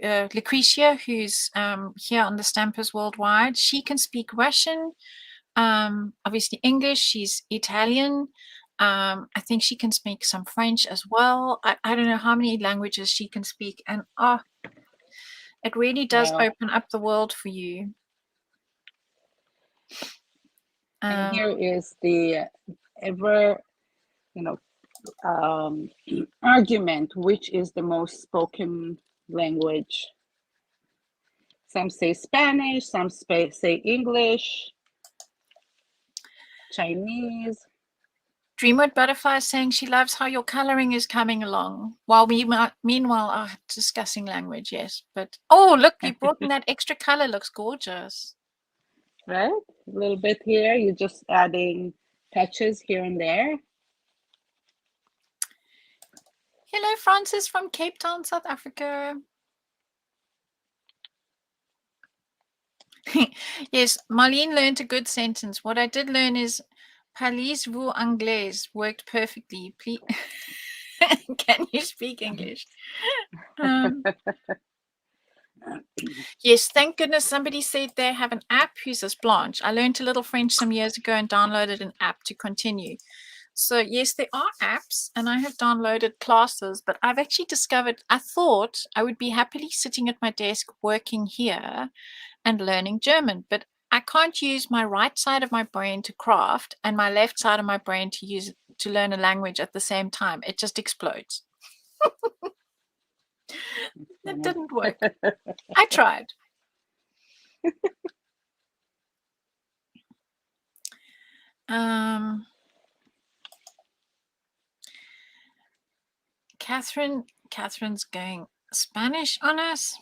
here on the Stampers Worldwide, she can speak Russian, obviously English, she's Italian. I think she can speak some French as well. I don't know how many languages she can speak, and it really does open up the world for you. And here is the ever, argument, which is the most spoken language. Some say Spanish, some say English, Chinese. Dreamwood Butterfly is saying she loves how your coloring is coming along. Meanwhile, discussing language, yes. But, look, you brought in that extra color. Looks gorgeous. Right? A little bit here. You're just adding touches here and there. Hello, Francis from Cape Town, South Africa. Yes, Marlene learned a good sentence. What I did learn is parlez-vous anglais worked perfectly. Please, can you speak English? Yes, thank goodness somebody said they have an app. Who's this? Blanche. I learned a little French some years ago and downloaded an app to continue. So yes, there are apps and I have downloaded classes, but I've actually discovered, I thought I would be happily sitting at my desk working here and learning German, but I can't use my right side of my brain to craft and my left side of my brain to learn a language at the same time. It just explodes. It didn't work. I tried. Catherine's going Spanish on us.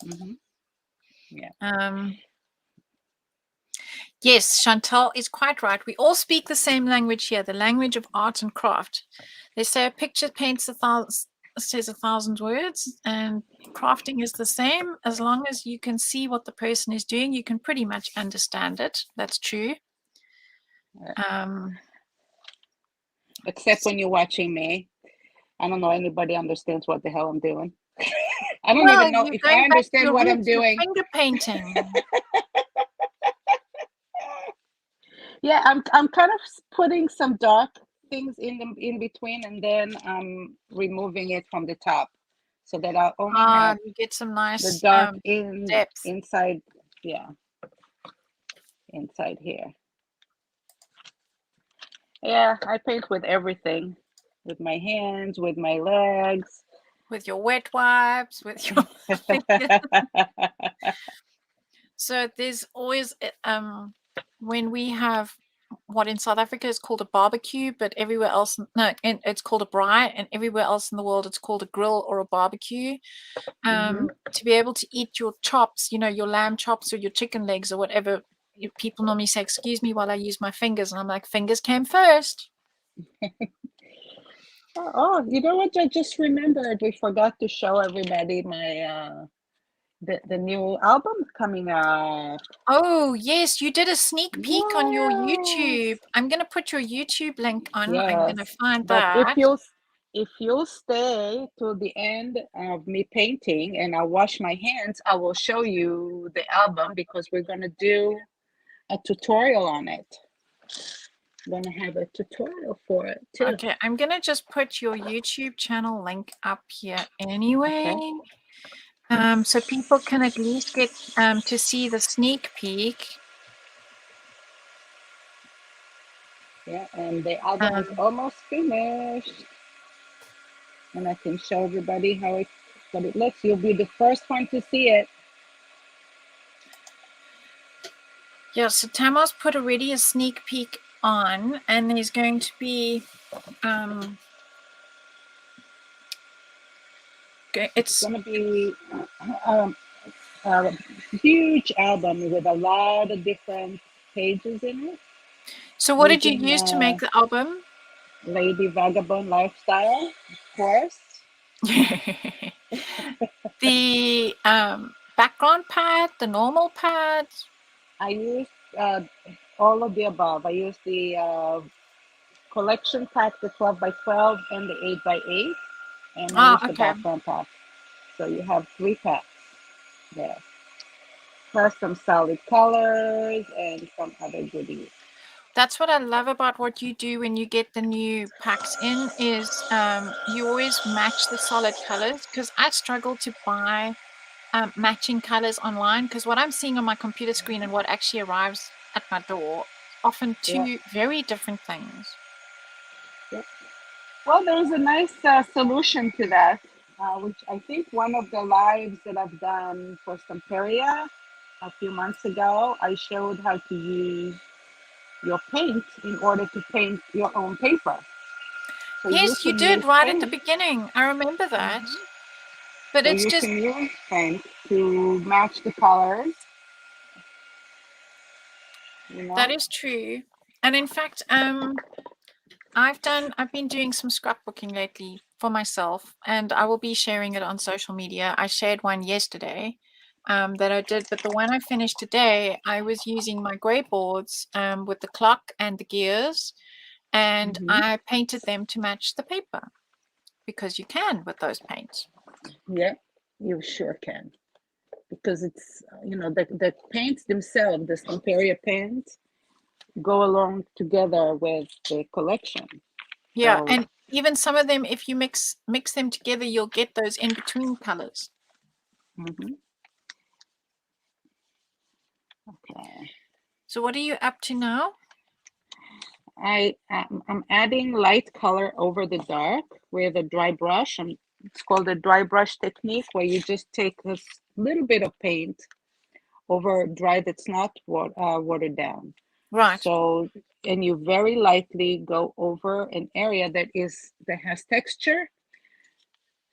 Yeah. Yes, Chantal is quite right. We all speak the same language here, the language of art and craft. They say a picture says 1,000 words, and crafting is the same. As long as you can see what the person is doing, you can pretty much understand it. That's true. Except when you're watching me. I don't know anybody understands what the hell I'm doing. I don't well, even know you're if I going back to understand your what I'm roots with doing. finger painting. Yeah, I'm kind of putting some dark things in between, and then I'm removing it from the top, so that I only have You get some the nice dark depth. inside. Yeah, inside here. Yeah, I paint with everything, with my hands, with my legs. With your wet wipes, with your fingers. So there's always when we have what in South Africa is called a barbecue, but everywhere else it's called a braai, and everywhere else in the world it's called a grill or a barbecue. To be able to eat your chops, your lamb chops or your chicken legs or whatever, people normally say, "Excuse me while I use my fingers," and I'm like, "Fingers came first." Oh, you know what? I just remembered we forgot to show everybody my the new album coming up. Oh, yes, you did a sneak peek on your YouTube. Yes, I'm going to put your YouTube link on. I'm going to yes. find But if that. you'll stay to the end of me painting and I wash my hands, I will show you the album because we're gonna do a tutorial on it. I'm gonna have a tutorial for it too. Okay, I'm going to just put your YouTube channel link up here anyway. Okay. So people can at least get to see the sneak peek. Yeah, and the album is almost finished. And I can show everybody what it looks. You'll be the first one to see it. Yeah, so Tamar's put already a sneak peek on, and there's going to be It's going to be a huge album with a lot of different pages in it. So what did you Using use to make the album? Lady Vagabond Lifestyle, of course. The background pad, the normal pad. I used all of the above. I used the collection pack, the 12 by 12 and the 8 by 8, and I used the Okay. background pack. So you have 3 packs there, plus some solid colors and some other goodies. That's what I love about what you do when you get the new packs in is you always match the solid colors, because I struggle to buy matching colors online, because what I'm seeing on my computer screen and what actually arrives at my door often Yeah. two very different things. Yeah. Well, there's a nice solution to that, which I think one of the lives that I've done for Stamperia a few months ago, I showed how to use your paint in order to paint your own paper. So you Yes, you can did use right at the paint. beginning. I remember that. But So it's you just, can use paint to match the colors, that is true. And in fact, I've been doing some scrapbooking lately for myself, and I will be sharing it on social media. I shared one yesterday that I did, but the one I finished today, I was using my gray boards with the clock and the gears, and I painted them to match the paper, because you can with those paints. Yeah, you sure can. Because it's, the paints themselves, the Stamperia paints, go along together with the collection. Yeah, So, and even some of them, if you mix them together, you'll get those in between colors. okay. So what are you up to now? I'm adding light color over the dark with a dry brush. It's called a dry brush technique, where you just take this little bit of paint over dry that's not watered down. Right. So and you very lightly go over an area that has texture.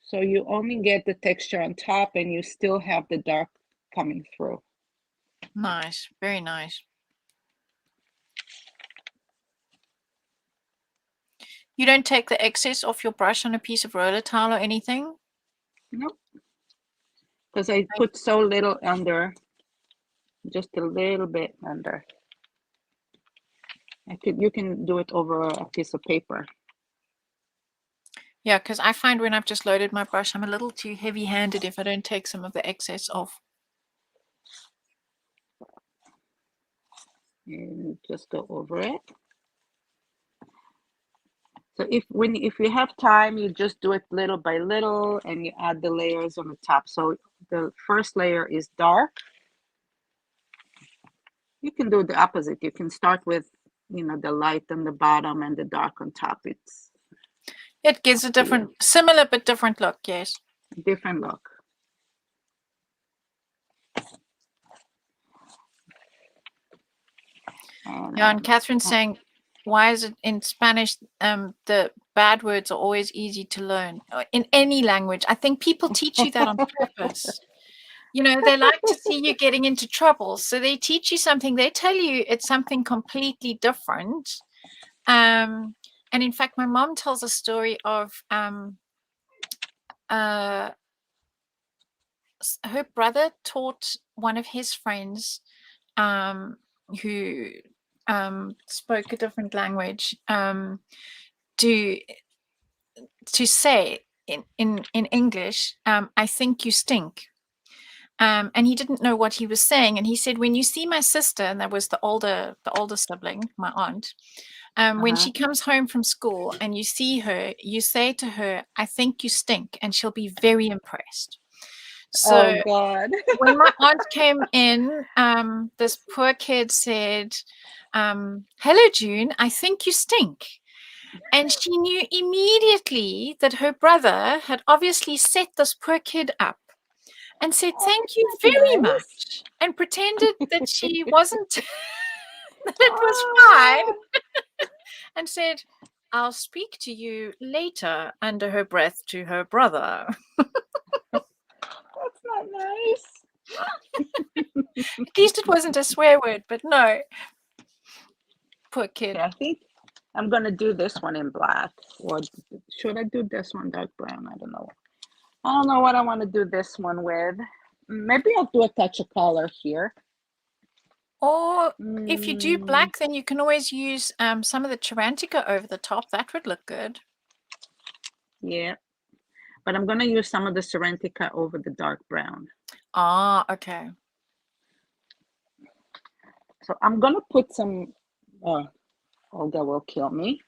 So you only get the texture on top and you still have the dark coming through. Nice, very nice. You don't take the excess off your brush on a piece of roller towel or anything? Nope. Because I put so little under, just a little bit under. You can do it over a piece of paper. Yeah, because I find when I've just loaded my brush, I'm a little too heavy-handed if I don't take some of the excess off. And just go over it. So if you have time, you just do it little by little and you add the layers on the top. So the first layer is dark. You can do the opposite. You can start with, the light on the bottom and the dark on top. It gives a different, similar but different look, yes. Different look. Yeah, and Catherine's saying, why is it in Spanish, the bad words are always easy to learn? In any language. I think people teach you that on purpose. They like to see you getting into trouble. So they teach you something. They tell you it's something completely different. And in fact, my mom tells a story of her brother taught one of his friends who spoke a different language to say in English, I think you stink. And he didn't know what he was saying. And he said, when you see my sister, and that was the older sibling, my aunt, when she comes home from school and you see her, you say to her, I think you stink, and she'll be very impressed. So oh God. when my aunt came in, this poor kid said, hello, June, I think you stink. And she knew immediately that her brother had obviously set this poor kid up and said, thank you very Nice. much, and pretended that she wasn't, that it was fine, and said, I'll speak to you later, under her breath to her brother. That's not nice. At least it wasn't a swear word, but no. Poor kid. Okay, I think I'm going to do this one in black. Or should I do this one dark brown? I don't know. I don't know what I want to do this one with. Maybe I'll do a touch of color here. Or if you do black, then you can always use some of the Tarantica over the top. That would look good. Yeah. But I'm going to use some of the Serentica over the dark brown. Ah, okay. So I'm going to put some... Olga will kill me.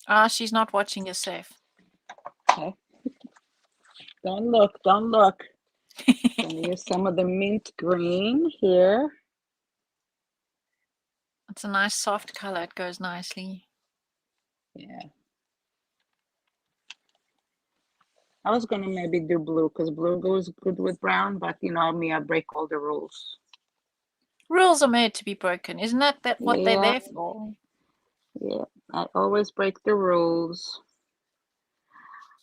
Ah, she's not watching, you're safe. Okay. Don't look. I'm going to use some of the mint green here. It's a nice soft color. It goes nicely. Yeah. I was going to maybe do blue because blue goes good with brown, but me, I break all the rules. Rules are made to be broken. Isn't that what they're there for? Yeah, I always break the rules.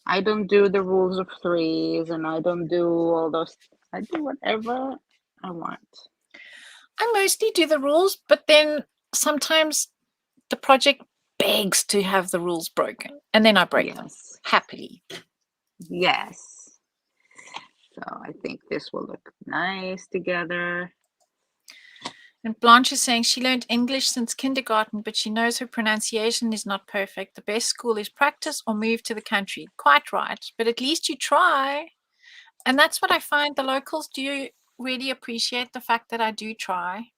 I don't do the rules of threes, and I don't do all those. I do whatever I want. I mostly do the rules, but then sometimes the project begs to have the rules broken, and then I break them happily. Yes. So I think this will look nice together. And Blanche is saying she learned English since kindergarten, but she knows her pronunciation is not perfect. The best school is practice or move to the country. Quite right. But at least you try. And that's what I find the locals do really appreciate, the fact that I do try.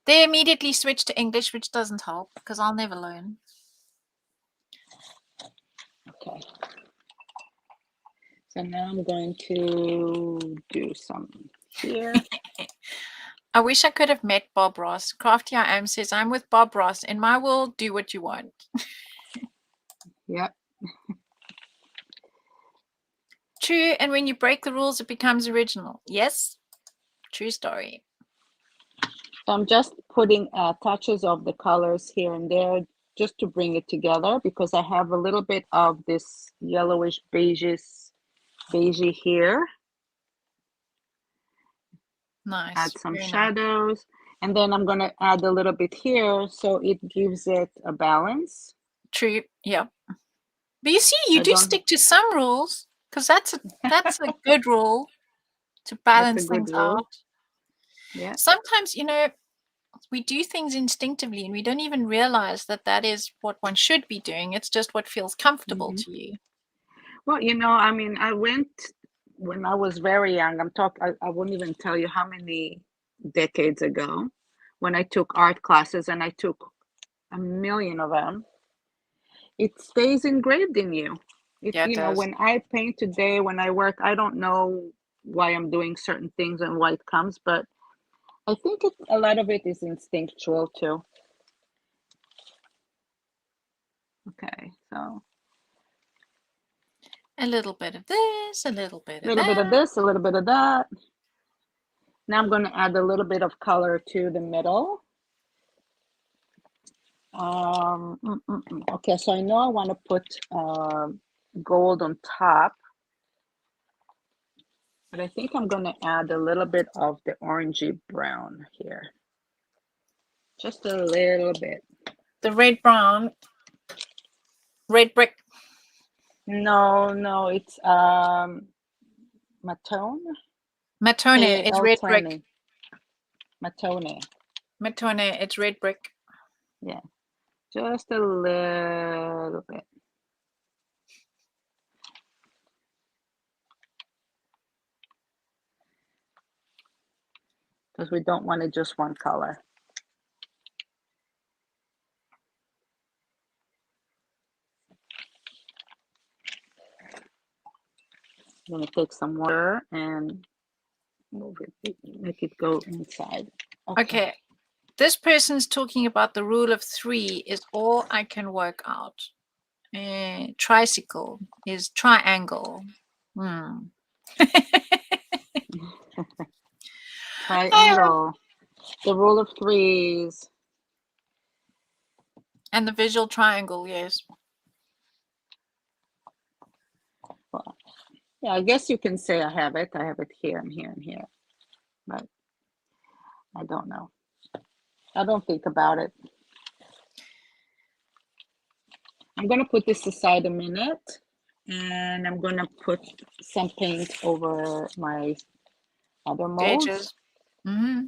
They immediately switch to English, which doesn't help because I'll never learn. Okay. So now I'm going to do some here. I wish I could have met Bob Ross. Crafty I Am says, I'm with Bob Ross. In my world, do what you want. Yep. True, and when you break the rules, it becomes original. Yes, true story. So I'm just putting touches of the colors here and there just to bring it together because I have a little bit of this yellowish beigey here. Nice. Add some Very nice. shadows. And then I'm going to add a little bit here so it gives it a balance. True. Yeah. But you see, you do stick to some rules because that's a good rule to That's a balance good things rule. out. Yeah. Sometimes, we do things instinctively and we don't even realize that that is what one should be doing. It's just what feels comfortable to you. Well, I mean, I went when I was very young. I won't even tell you how many decades ago when I took art classes, and I took a million of them. It stays engraved in you. Yeah, it does. When I paint today, when I work, I don't know why I'm doing certain things and why it comes, but I think a lot of it is instinctual too. Okay, so A little bit of this, a little bit a of little bit of that. this, a little bit of that. Now I'm going to add a little bit of color to the middle. Okay, so I know I want to put gold on top, but I think I'm going to add a little bit of the orangey brown here. Just a little bit. The red brown, red brick. No, it's matone. Matone, it's red brick. Matone. Matone, it's red brick. Yeah, just a little bit. Because we don't want it just one color. I'm going to take some water and move it, make it go inside. Okay. This person's talking about the rule of 3 is all I can work out. Tricycle is triangle. Triangle. The rule of 3s. And the visual triangle, yes. Well, yeah, I guess you can say I have it. I have it here and here and here. But I don't know. I don't think about it. I'm going to put this aside a minute. And I'm going to put some paint over my other molds. Gauges. Mm-hmm.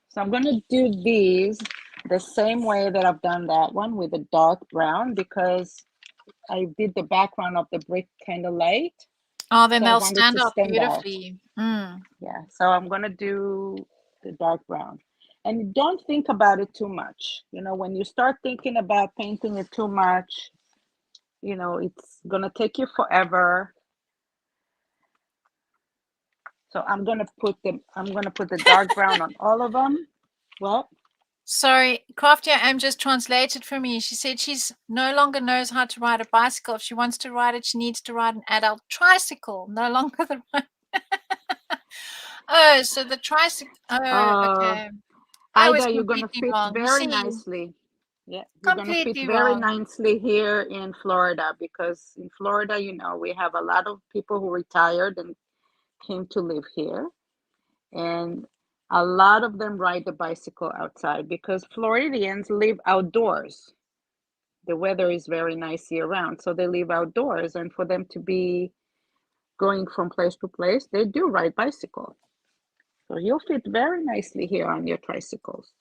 So I'm going to do these the same way that I've done that one with a dark brown because I did the background of the brick kind of light. Oh, then So I they'll wanted stand to out stand out. beautifully. Yeah, so I'm going to do the dark brown. And don't think about it too much. When you start thinking about painting it too much, it's going to take you forever. So I'm going to put the dark brown on all of them. Well, sorry, Crafty Am just translated for me. She said she's no longer knows how to ride a bicycle. If she wants to ride it, she needs to ride an adult tricycle. No longer the right. Oh, so the tricycle. Oh, okay. I was Ida, you're going to completely fit wrong. You very see, nicely. Yeah, you're going to fit completely very wrong. nicely here in Florida because in Florida, we have a lot of people who retired and came to live here. And a lot of them ride the bicycle outside because Floridians live outdoors. The weather is very nice year round, so they live outdoors. And for them to be going from place to place, they do ride bicycle. So you'll fit very nicely here on your tricycles.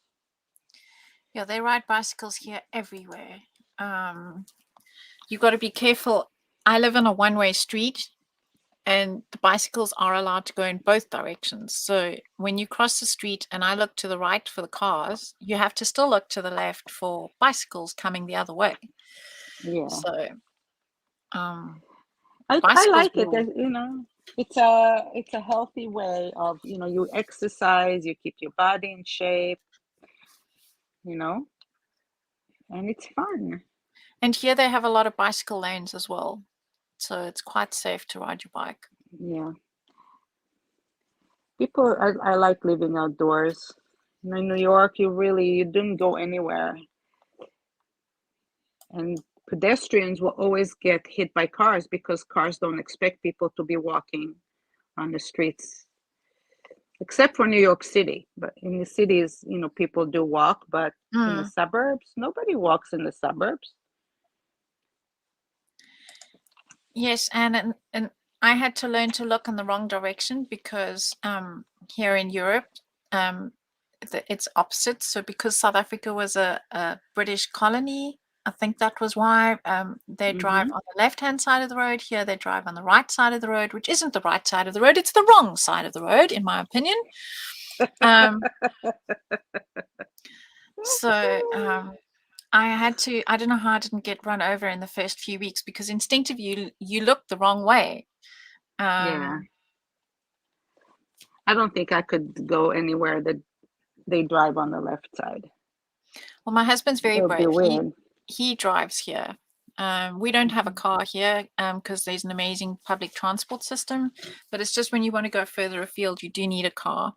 Yeah, they ride bicycles here everywhere. You got to be careful. I live on a one-way street, and the bicycles are allowed to go in both directions. So when you cross the street and I look to the right for the cars, you have to still look to the left for bicycles coming the other way. Yeah. So I bicycles like it. It's a healthy way of, you exercise, you keep your body in shape, and it's fun. And here they have a lot of bicycle lanes as well. So it's quite safe to ride your bike. Yeah. People, I like living outdoors. In New York, you didn't go anywhere, and pedestrians will always get hit by cars because cars don't expect people to be walking on the streets, except for New York City. But in the cities, people do walk, but in the suburbs, nobody walks in the suburbs. Yes, and I had to learn to look in the wrong direction because here in Europe, it's opposite. So because South Africa was a British colony, I think that was why they drive Mm-hmm. on the left-hand side of the road. Here they drive on the right side of the road, which isn't the right side of the road. It's the wrong side of the road, in my opinion. Um, so I don't know how I didn't get run over in the first few weeks because instinctively you look the wrong way. Yeah. I don't think I could go anywhere that they drive on the left side. Well, my husband's very It would be brave. weird. He drives here. We don't have a car here because there's an amazing public transport system, but it's just when you want to go further afield, you do need a car.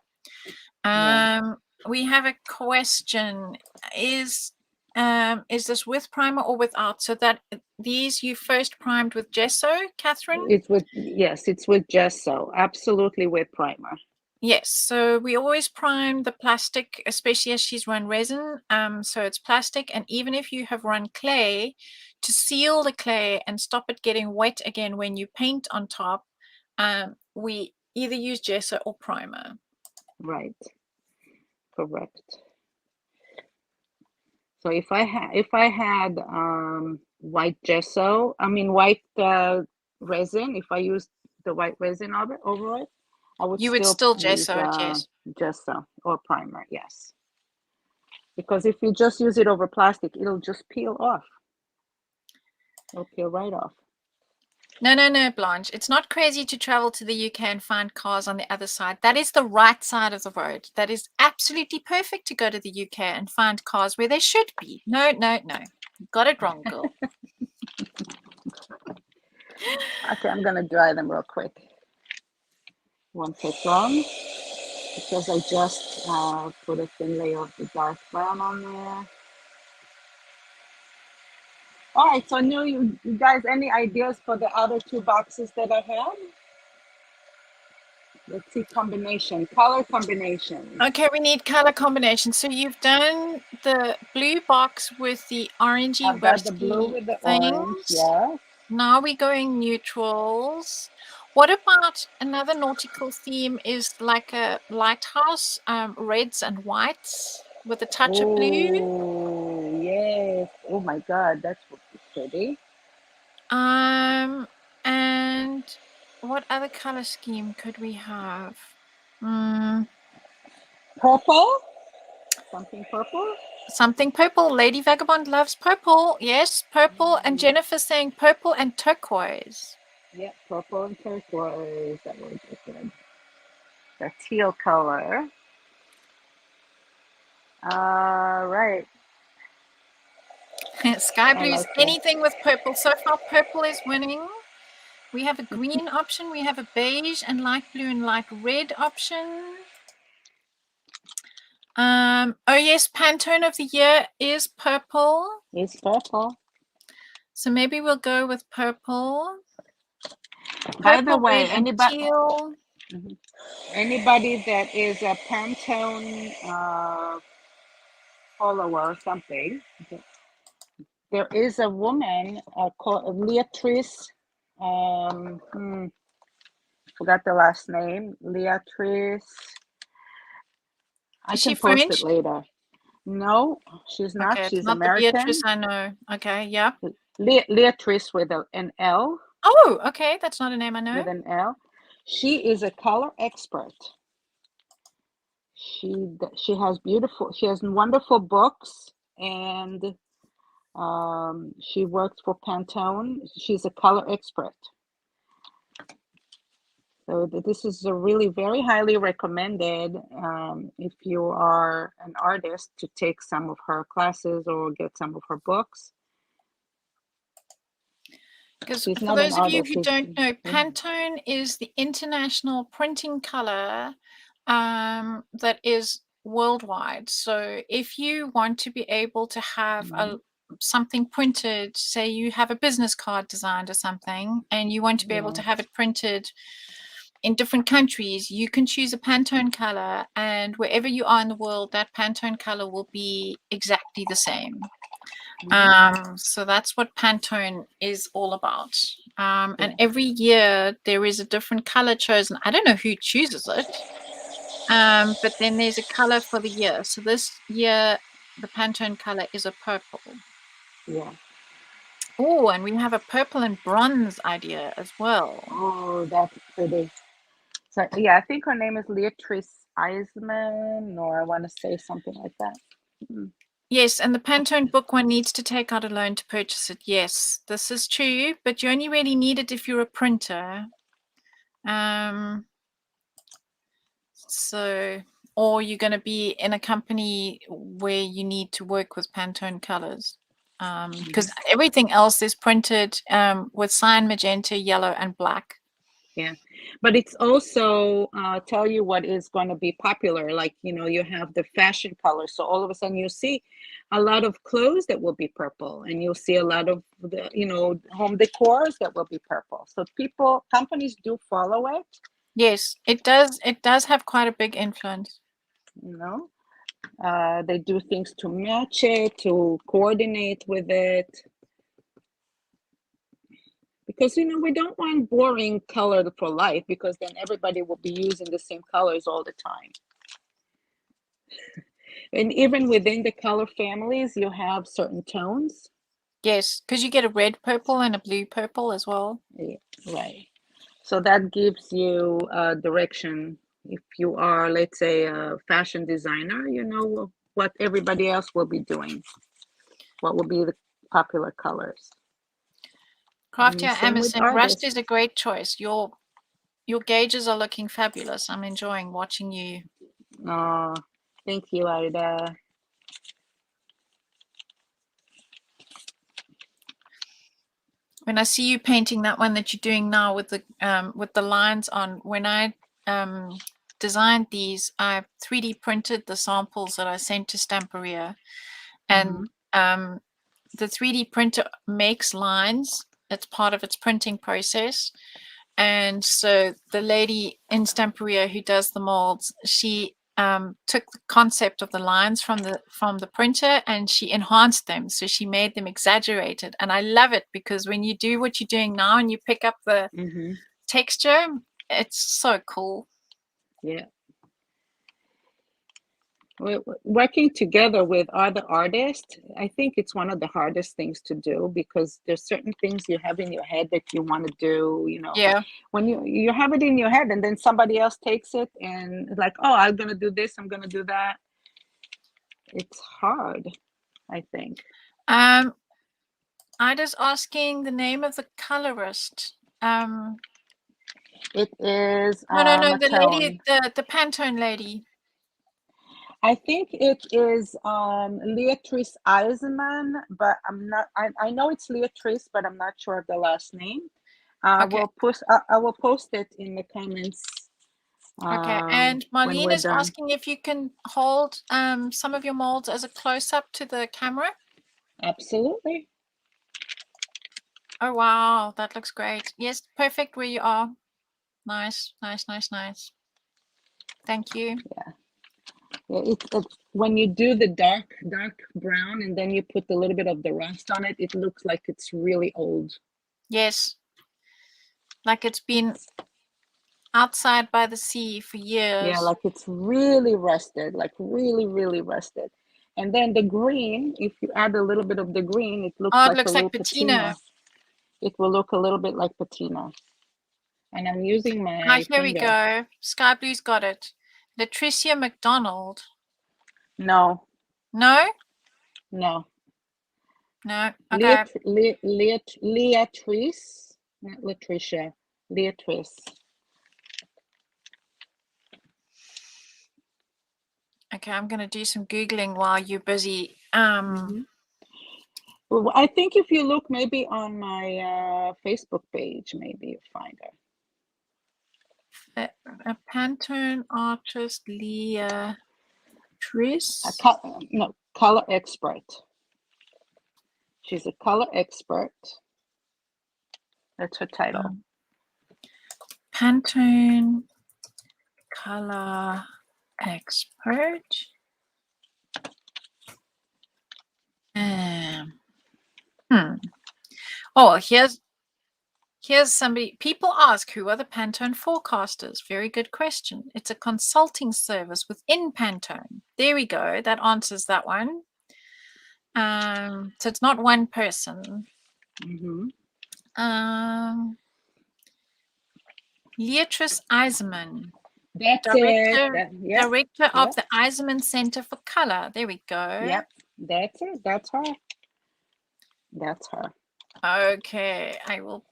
Yeah. We have a question. Is this with primer or without? So that these you first primed with gesso, Catherine? It's with gesso, absolutely with primer. Yes, so we always prime the plastic, especially as she's run resin. So it's plastic, and even if you have run clay, to seal the clay and stop it getting wet again when you paint on top, we either use gesso or primer. Right. Correct. So if I had white gesso, I mean white resin, if I used the white resin over it, I would You would still still use gesso it, yes. gesso or primer, yes. Because if you just use it over plastic, it'll just peel off. It'll peel right off. No, Blanche. It's not crazy to travel to the UK and find cars on the other side. That is the right side of the road. That is absolutely perfect to go to the UK and find cars where they should be. No. You got it wrong, girl. Okay, I'm gonna dry them real quick. Won't take long because I just put a thin layer of the dark brown on there. All right, so you guys, any ideas for the other two boxes that I have? Let's see color combinations. Okay, we need color combinations. So you've done the blue box with the orangey I've got the blue rusty with the orange, things. yes. Now we're going neutrals. What about another nautical theme is like a lighthouse, reds and whites with a touch of blue. Oh, yes. Oh my God, that's pretty. And what other color scheme could we have? Purple? Something purple? Something purple. Lady Vagabond loves purple. Yes, purple. And Jennifer's saying purple and turquoise. Yeah, purple and turquoise. That would be good. The teal color. Right. Sky I blue is like that. anything with purple. So far, purple is winning. We have a green option. We have a beige and light blue and light red option. Oh yes, Pantone of the year is purple. It's purple. So maybe we'll go with purple. By the Purple, way, red, and teal. anybody that is a Pantone follower or something, there is a woman called Leatrice. Forgot the last name. Leatrice. I Is she can post it French? later. No, she's not. Okay, it's She's not the Beatrice American. I know. Okay, yeah. Leatrice with an L. Oh, okay, that's not a name I know. With an L. She is a color expert. She has wonderful books, and she works for Pantone. She's a color expert. So this is a really very highly recommended if you are an artist to take some of her classes or get some of her books. Because She's for not an those of you artist. who don't know, Pantone is the international printing color that is worldwide. So if you want to be able to have something printed, say you have a business card designed or something, and you want to be able to have it printed in different countries, you can choose a Pantone color, and wherever you are in the world, that Pantone color will be exactly the same. So that's what Pantone is all about. And every year there is a different color chosen. I don't know who chooses it, but then there's a color for the year. So this year, the Pantone color is a purple. Yeah. Oh, and we have a purple and bronze idea as well. Oh, that's pretty. So yeah, I think her name is Leatrice Eisman, or I want to say something like that. Mm. Yes, and the Pantone book, one needs to take out a loan to purchase it. Yes, this is true, but you only really need it if you're a printer. So, or you're going to be in a company where you need to work with Pantone colors. Because everything else is printed with cyan, magenta, yellow, and black. Yeah, but it's also tell you what is going to be popular. Like, you have the fashion colors. So all of a sudden you see a lot of clothes that will be purple, and you'll see a lot of the, home decors that will be purple. So companies do follow it. Yes, it does. It does have quite a big influence. You know, they do things to match it, to coordinate with it. Because we don't want boring color for life, because then everybody will be using the same colors all the time. And even within the color families, you have certain tones. Yes, because you get a red purple and a blue purple as well. Yeah, right. So that gives you a direction. If you are, let's say, a fashion designer, you know what everybody else will be doing. What will be the popular colors. Crafty And same with Emerson, rust is artists. a great choice. Your gauges are looking fabulous. I'm enjoying watching you. Oh, thank you, Ida. When I see you painting that one that you're doing now with the lines on, when I designed these, I 3D printed the samples that I sent to Stamperia, and the 3D printer makes lines. It's part of its printing process. And so the lady in Stamperia who does the molds, she took the concept of the lines from the printer and she enhanced them. So she made them exaggerated. And I love it because when you do what you're doing now and you pick up the texture, it's so cool. Yeah. Working together with other artists, I think it's one of the hardest things to do, because there's certain things you have in your head that you want to do, Yeah. when you have it in your head and then somebody else takes it and like, oh, I'm going to do this, I'm going to do that. It's hard, I think. Ida's asking the name of the colorist. It is No, the lady, Matone. the Pantone lady. I think it is Leatrice Eisenman, but I know it's Leatrice, but I'm not sure of the last name. Okay. I will post it in the comments Okay, and when Marlene we're is done. asking if you can hold some of your molds as a close-up to the camera. Absolutely. Oh, wow, that looks great. Yes, perfect where you are. Nice, nice, nice, nice. Thank you. Yeah, when you do the dark brown and then you put a little bit of the rust on it, it looks like it's really old. Yes, like it's been outside by the sea for Yeah, years. like it's really rusted, like really, really rusted. And then the green, if you add a little bit of the green, it looks Oh, it like a looks little like patina. patina. It will look a little bit like patina. And I'm using Ah, my here we finger. go. Sky Blue's got it. Latricia McDonald. No, No? no. No. Okay. Leatrice, not Latricia, Leatrice. Okay, I'm going to do some Googling while you're busy. Well, I think if you look maybe on my Facebook page, maybe you find her. A Pantone artist, Leah Triss. Color expert. She's a color expert. That's her title. Pantone color expert. Oh, here's somebody. People ask, who are the Pantone forecasters? Very good question. It's a consulting service within Pantone. There we go. That answers that one. So it's not one person. Leatrice Eisenman. That's Director it. of the Eisenman Center for Color. There we go. Yep, that's it. That's her. That's her. Okay, I will.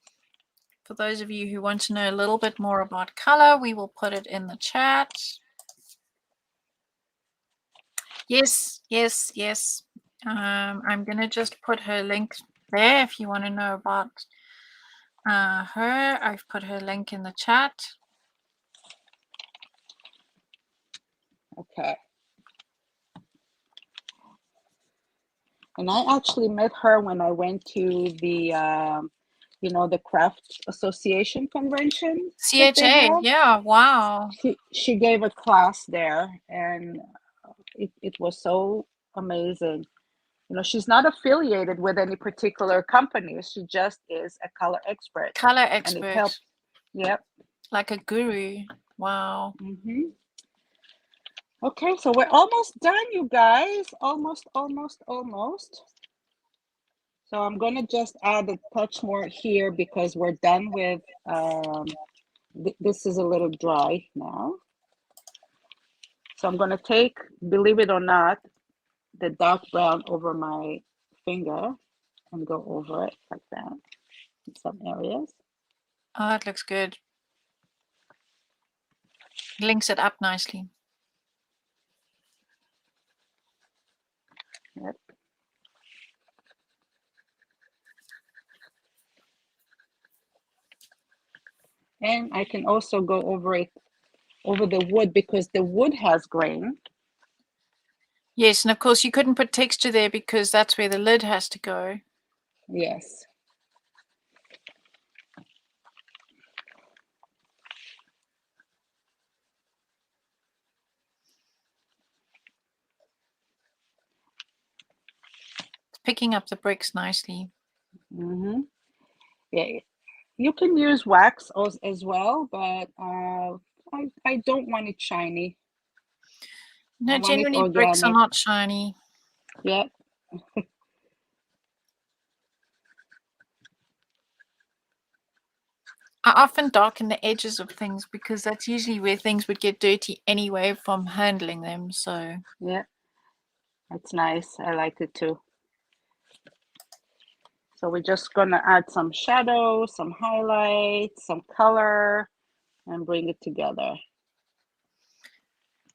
For those of you who want to know a little bit more about color, we will put it in the chat. Yes. I'm going to just put her link there if you want to know about her. I've put her link in the chat. Okay. And I actually met her when I went to the, the Craft Association convention. CHA, yeah, wow. She gave a class there, and it was so amazing. She's not affiliated with any particular company. She just is a color expert. Color expert. And it helped. Yep. Like a guru. Wow. Okay, so we're almost done, you guys. Almost. So I'm going to just add a touch more here because we're done with, this is a little dry now. So I'm going to take, believe it or not, the dark brown over my finger and go over it like that in some areas. Oh, that looks good. Links it up nicely. Yep. And I can also go over it, over the wood, because the wood has grain. Yes, and of course you couldn't put texture there because that's where the lid has to go. Yes. It's picking up the bricks nicely. Yeah, you can use wax as well, but I don't want it shiny. No, generally bricks are not shiny. Yep. I often darken the edges of things because that's usually where things would get dirty anyway from handling them. So yeah, that's nice. I like it too. So we're just gonna add some shadow, some highlights, some color, and bring it together.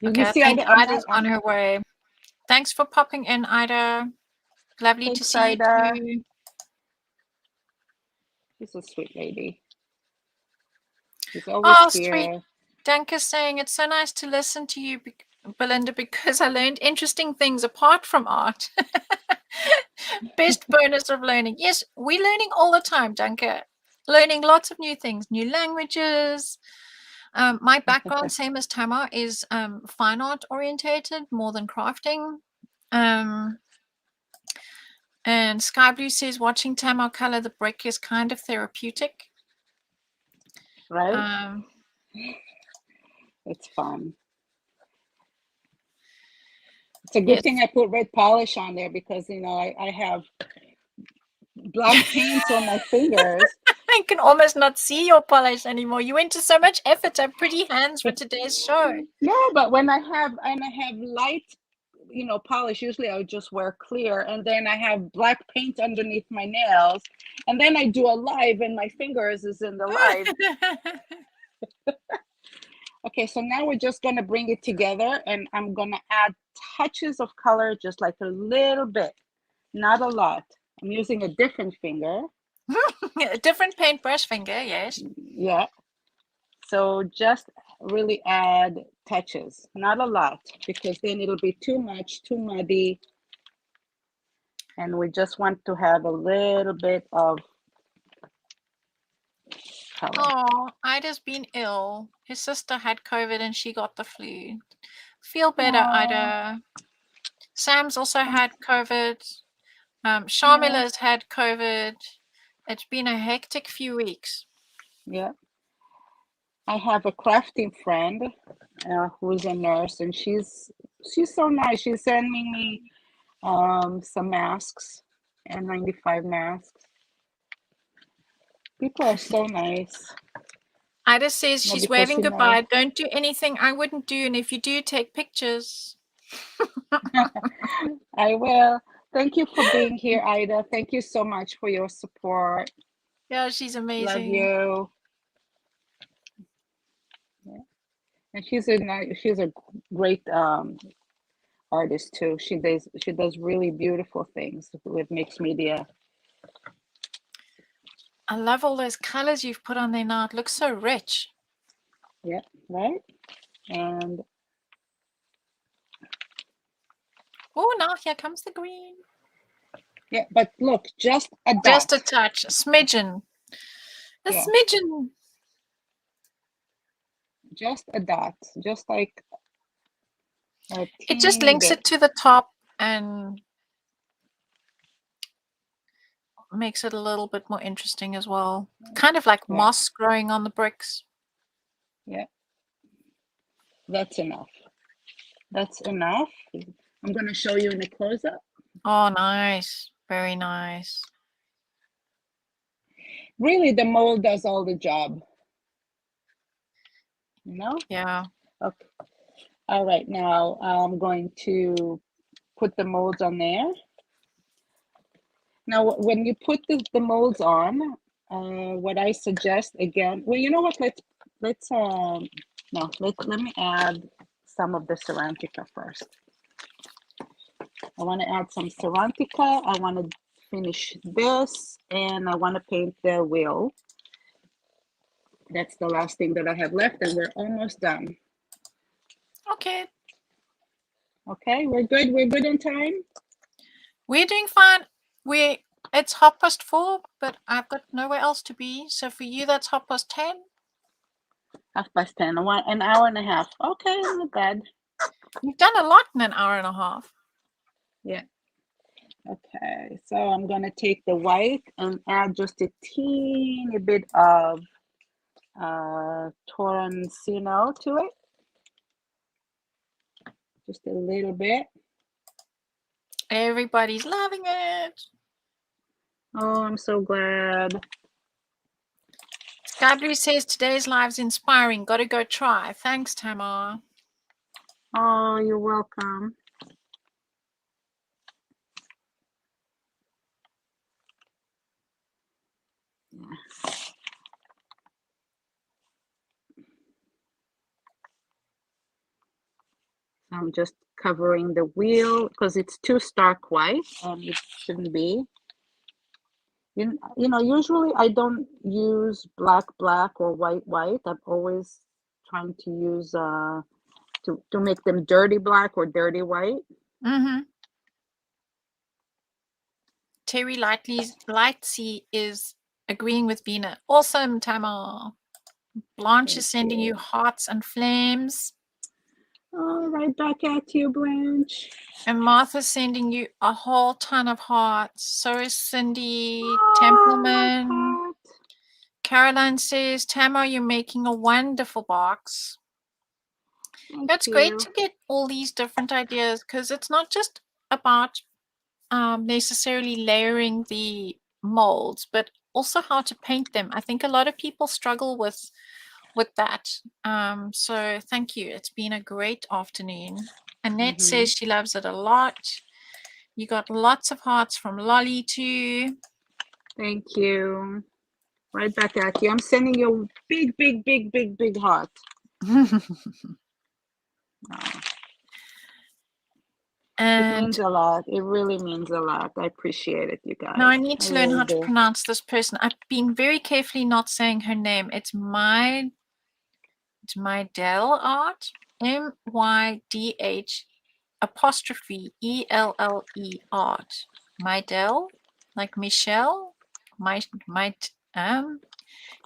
Okay, I think Ida's on her way. Thanks for popping in, Ida. Lovely to see you too. She's a sweet lady. She's always here. Sweet. Danka's saying it's so nice to listen to you, Belinda, because I learned interesting things apart from art. Best bonus of learning. Yes, we're learning all the time, Danka. Learning lots of new things, new languages. My background, same as Tamar, is fine art orientated more than crafting. And Sky Blue says watching Tamar color the brick is kind of therapeutic. Right? It's fun. It's a good thing I put red polish on there because, I have black paint on my fingers. I can almost not see your polish anymore. You went to so much effort to have pretty hands for today's show. No, but when I have light, polish, usually I would just wear clear, and then I have black paint underneath my nails, and then I do a live and my fingers is in the live. Okay, so now we're just going to bring it together, and I'm going to add touches of color, just like a little bit, not a lot. I'm using a different finger. A different paintbrush finger, yes. Yeah. So just really add touches, not a lot, because then it'll be too much, too muddy. And we just want to have a little bit of color. Oh, Ida's been ill. His sister had COVID and she got the flu. Feel better, Ida. Sam's also had COVID. Shamila's had COVID. It's been a hectic few weeks. Yeah. I have a crafting friend who's a nurse, and she's so nice. She's sending me some masks, N95 masks. People are so nice. Ida says No, she's because waving goodbye. Don't do anything I wouldn't do, and if you do, take pictures. I will. Thank you for being here, Ida. Thank you so much for your support. Yeah, she's amazing. Love you. Yeah. And she's a great artist too. She does really beautiful things with mixed media. I love all those colors you've put on there now. It looks so rich. Yeah, right? And oh, now here comes the green. yeah, but look, just a dot. Just a touch, a smidgen. A smidgen. Just a dot, just like it just links it to the top and makes it a little bit more interesting as well. Kind of like moss growing on the bricks. Yeah. That's enough. That's enough. I'm going to show you in a close-up. Oh, nice. Very nice. Really, the mold does all the job. You know? Yeah. Okay. All right, now I'm going to put the molds on there. Now, when you put the molds on, what I suggest again, well, you know what? Let me add some of the Sarantica first. I want to add some Sarantica. I want to finish this, and I want to paint the wheel. That's the last thing that I have left, and we're almost done. Okay. Okay, we're good. We're good on time. We're doing fine. It's 4:30, but I've got nowhere else to be. So for you, that's 10:30. 10:30. An hour and a half. Okay, not bad. You've done a lot in an hour and a half. Yeah. Okay, so I'm going to take the white and add just a teeny bit of Toroncino to it. Just a little bit. Everybody's loving it. Oh, I'm so glad. Gabriel says today's live's inspiring. Got to go try. Thanks, Tamar. Oh, you're welcome. Yeah. I'm just covering the wheel because it's too stark white, and it shouldn't be. You know, usually I don't use black or white. I'm always trying to use to make them dirty black or dirty white. Mm-hmm. Terry Lightsey is agreeing with Vina. Awesome, Tamar. Blanche is sending you hearts and flames. Oh, right back at you, Blanche. And Martha's sending you a whole ton of hearts. So is Cindy Templeman. Caroline says, Tamar, you're making a wonderful box. It's great to get all these different ideas because it's not just about necessarily layering the molds, but also how to paint them. I think a lot of people struggle with that. So thank you. It's been a great afternoon. Annette says she loves it a lot. You got lots of hearts from Lolly too. Thank you. Right back at you. I'm sending you a big heart. And it means a lot. It really means a lot. I appreciate it, you guys. Now I need to learn how to pronounce this person. I've been very carefully not saying her name. It's Mydell art, MYDH apostrophe ELLE art. Mydell, like Michelle.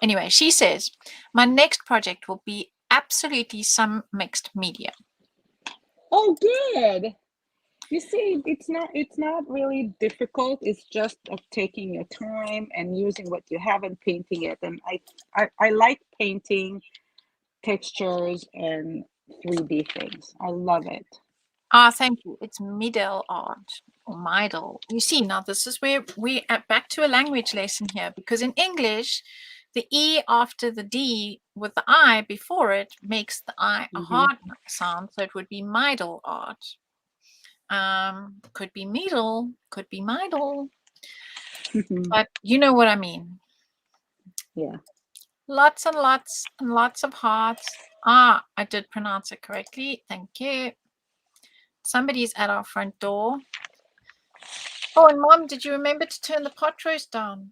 Anyway, she says, my next project will be absolutely some mixed media. Oh, good. You see, it's not really difficult. It's just taking your time and using what you have and painting it. And I like painting textures and 3D things. I love it. Ah, thank you. It's Middle art or Midel. You see, now this is where we are back to a language lesson here, because in English, the E after the D with the I before it makes the I a hard sound. So it would be Midel art. Could be Middle, could be Midel. But you know what I mean. Yeah. Lots and lots and lots of hearts. Ah, I did pronounce it correctly. Thank you. Somebody's at our front door. Oh, and Mom, did you remember to turn the pot roast down?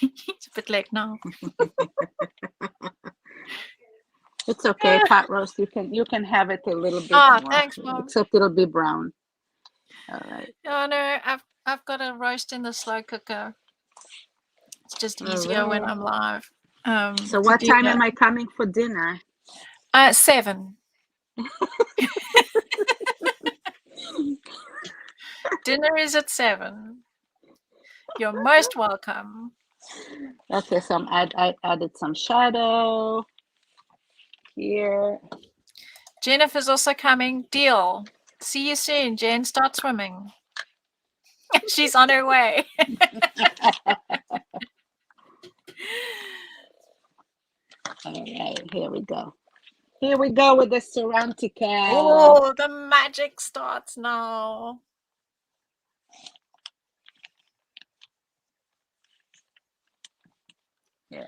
It's a bit late now. It's okay, pot roast. You can have it a little bit more. Thanks, Mom. Except it'll be brown. All right. Oh no, I've got a roast in the slow cooker. It's just easier when I'm live. So what time am I coming for dinner? 7. Dinner is at 7. You're most welcome. Okay, so I added some shadow here. Jennifer's also coming. Deal. See you soon, Jen. Start swimming. She's on her way. All right, here we go. Here we go with the Sarantica. Oh, the magic starts now. Yeah.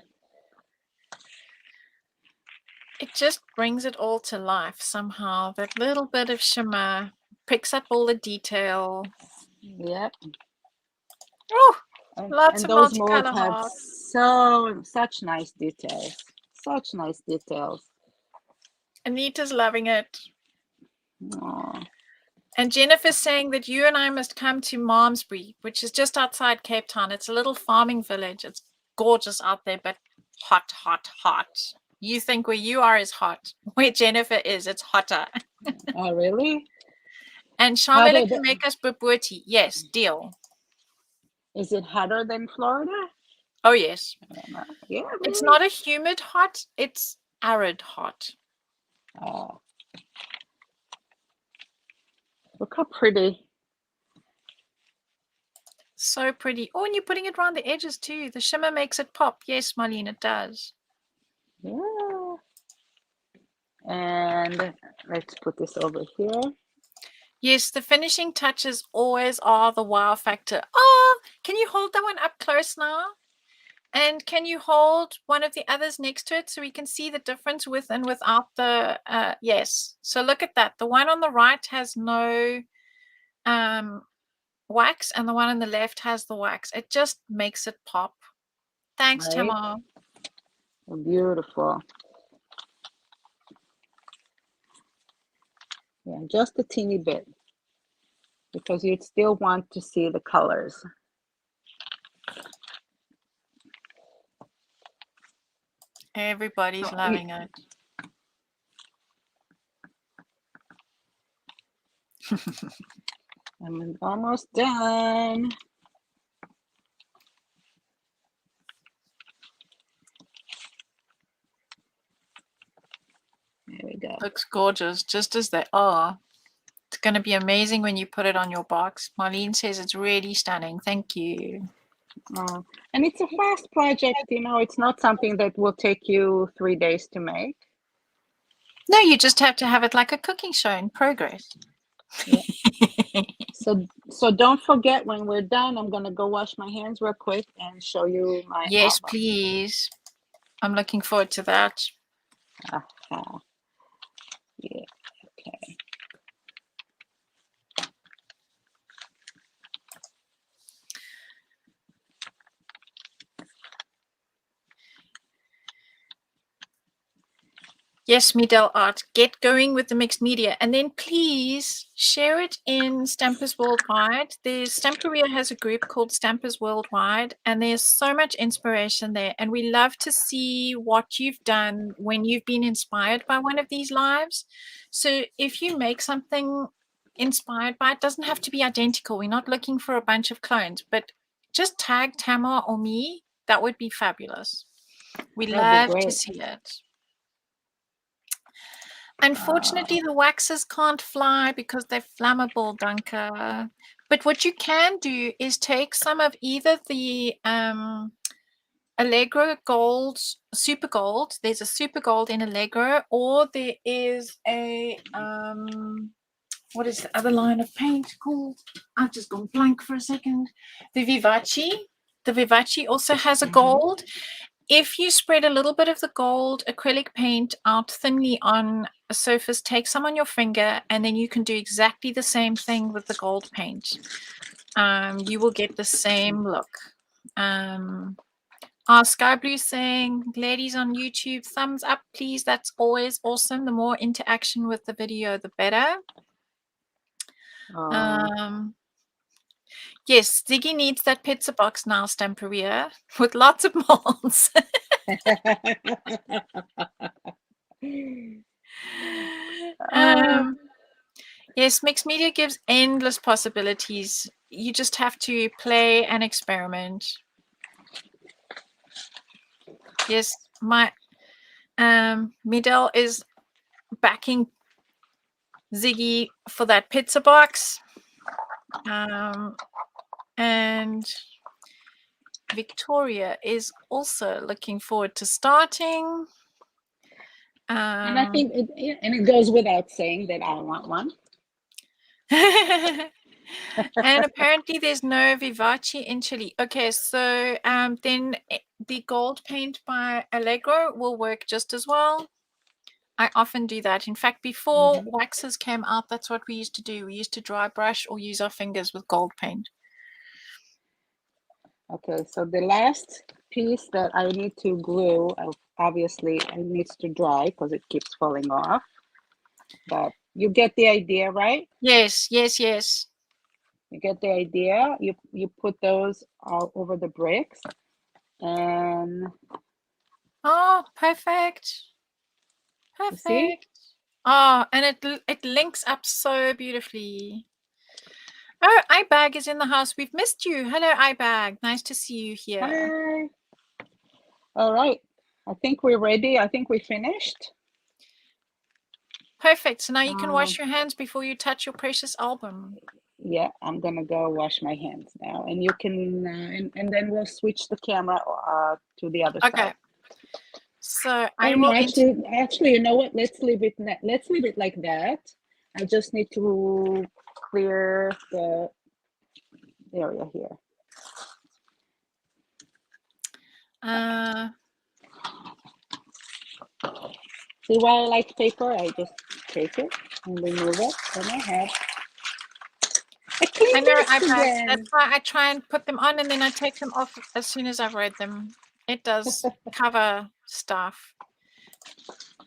It just brings it all to life somehow. That little bit of shimmer picks up all the detail. Yep. Oh, And lots of those molds multicolor have hearts. such nice details. Such nice details. Anita's loving it. Aww. And Jennifer's saying that you and I must come to Malmesbury, which is just outside Cape Town. It's a little farming village. It's gorgeous out there, but hot, hot, hot. You think where you are is hot. Where Jennifer is, it's hotter. Oh, really? And Charmela can make us bobotie. Yes, deal. Is it hotter than Florida? Oh, yes. Yeah, really? It's not a humid hot. It's arid hot. Oh. Look how pretty. So pretty. Oh, and you're putting it around the edges too. The shimmer makes it pop. Yes, Marlene, it does. Yeah. And let's put this over here. Yes, the finishing touches always are the wow factor. Oh, can you hold that one up close now? And can you hold one of the others next to it so we can see the difference with and without the, yes. So look at that. The one on the right has no wax and the one on the left has the wax. It just makes it pop. Thanks, right. Tamar. Beautiful. Yeah, just a teeny bit because you'd still want to see the colors. Everybody's loving it. I'm almost done. There we go. Looks gorgeous, just as they are. It's going to be amazing when you put it on your box. Marlene says it's really stunning. Thank you. Oh, and it's a fast project, you know, it's not something that will take you 3 days to make. No, you just have to have it like a cooking show in progress. Yeah. So don't forget, when we're done, I'm going to go wash my hands real quick and show you my Yes, album. please. I'm looking forward to that. Yeah, okay. Yes, Midel Art, get going with the mixed media, and then please share it in Stampers Worldwide. Stamperia has a group called Stampers Worldwide, and there's so much inspiration there, and we love to see what you've done when you've been inspired by one of these lives. So if you make something inspired by it, doesn't have to be identical. We're not looking for a bunch of clones, but just tag Tamar or me. That would be fabulous. We That'd be love to great. see it. Unfortunately, the waxes can't fly because they're flammable, Dunker. But what you can do is take some of either the Allegro Gold, Super Gold. There's a Super Gold in Allegro, or there is a what is the other line of paint called? I've just gone blank for a second. The Vivace. The Vivace also has a gold. If you spread a little bit of the gold acrylic paint out thinly on a surface, take some on your finger, and then you can do exactly the same thing with the gold paint. You will get the same look. Sky Blue saying, ladies on YouTube, thumbs up, please. That's always awesome. The more interaction with the video, the better. Yes, Ziggy needs that pizza box now, Stamperia, with lots of molds. Yes, mixed media gives endless possibilities. You just have to play and experiment. Yes, my Midel is backing Ziggy for that pizza box. And Victoria is also looking forward to starting. And I think it goes without saying that I want one. And apparently there's no Vivace in Chile. Okay, so then the gold paint by Allegro will work just as well. I often do that. In fact, before waxes came out, that's what we used to do. We used to dry brush or use our fingers with gold paint. Okay, so the last piece that I need to glue, obviously it needs to dry because it keeps falling off. But you get the idea, right? Yes, yes, yes. You get the idea. You put those all over the bricks, and oh, perfect, perfect. See? Oh, and it links up so beautifully. Oh, iBag is in the house. We've missed you. Hello, iBag. Nice to see you here. Hi. All right. I think we're ready. I think we finished. Perfect. So now you can wash your hands before you touch your precious album. Yeah, I'm gonna go wash my hands now, and you can, and then we'll switch the camera to the other side. So I will actually, you know what? Let's leave it. Let's leave it like that. I just need to clear the area here. See why I like paper? I just take it and remove it, and I have a clean I know again. That's why I try and put them on, and then I take them off as soon as I've read them. It does cover stuff.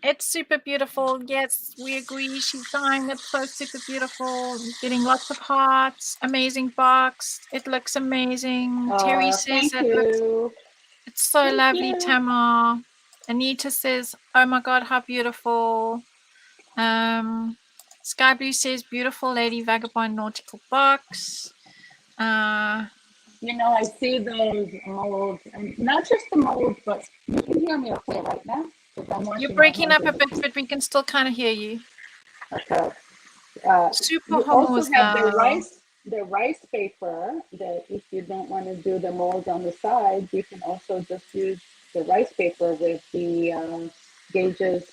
It's super beautiful. Yes, we agree. She's dying. It's so super beautiful. Getting lots of hearts. Amazing box. It looks amazing. Terry says it's so lovely, Tamar. Anita says, oh my God, how beautiful. Sky Blue says, beautiful Lady Vagabond nautical box. You know, I see those molds, and not just the molds, but you can hear me okay right now? You're breaking up a bit, but we can still kind of hear you. Okay. Super you also have the rice paper that if you don't want to do the molds on the side, you can also just use the rice paper with the gauges.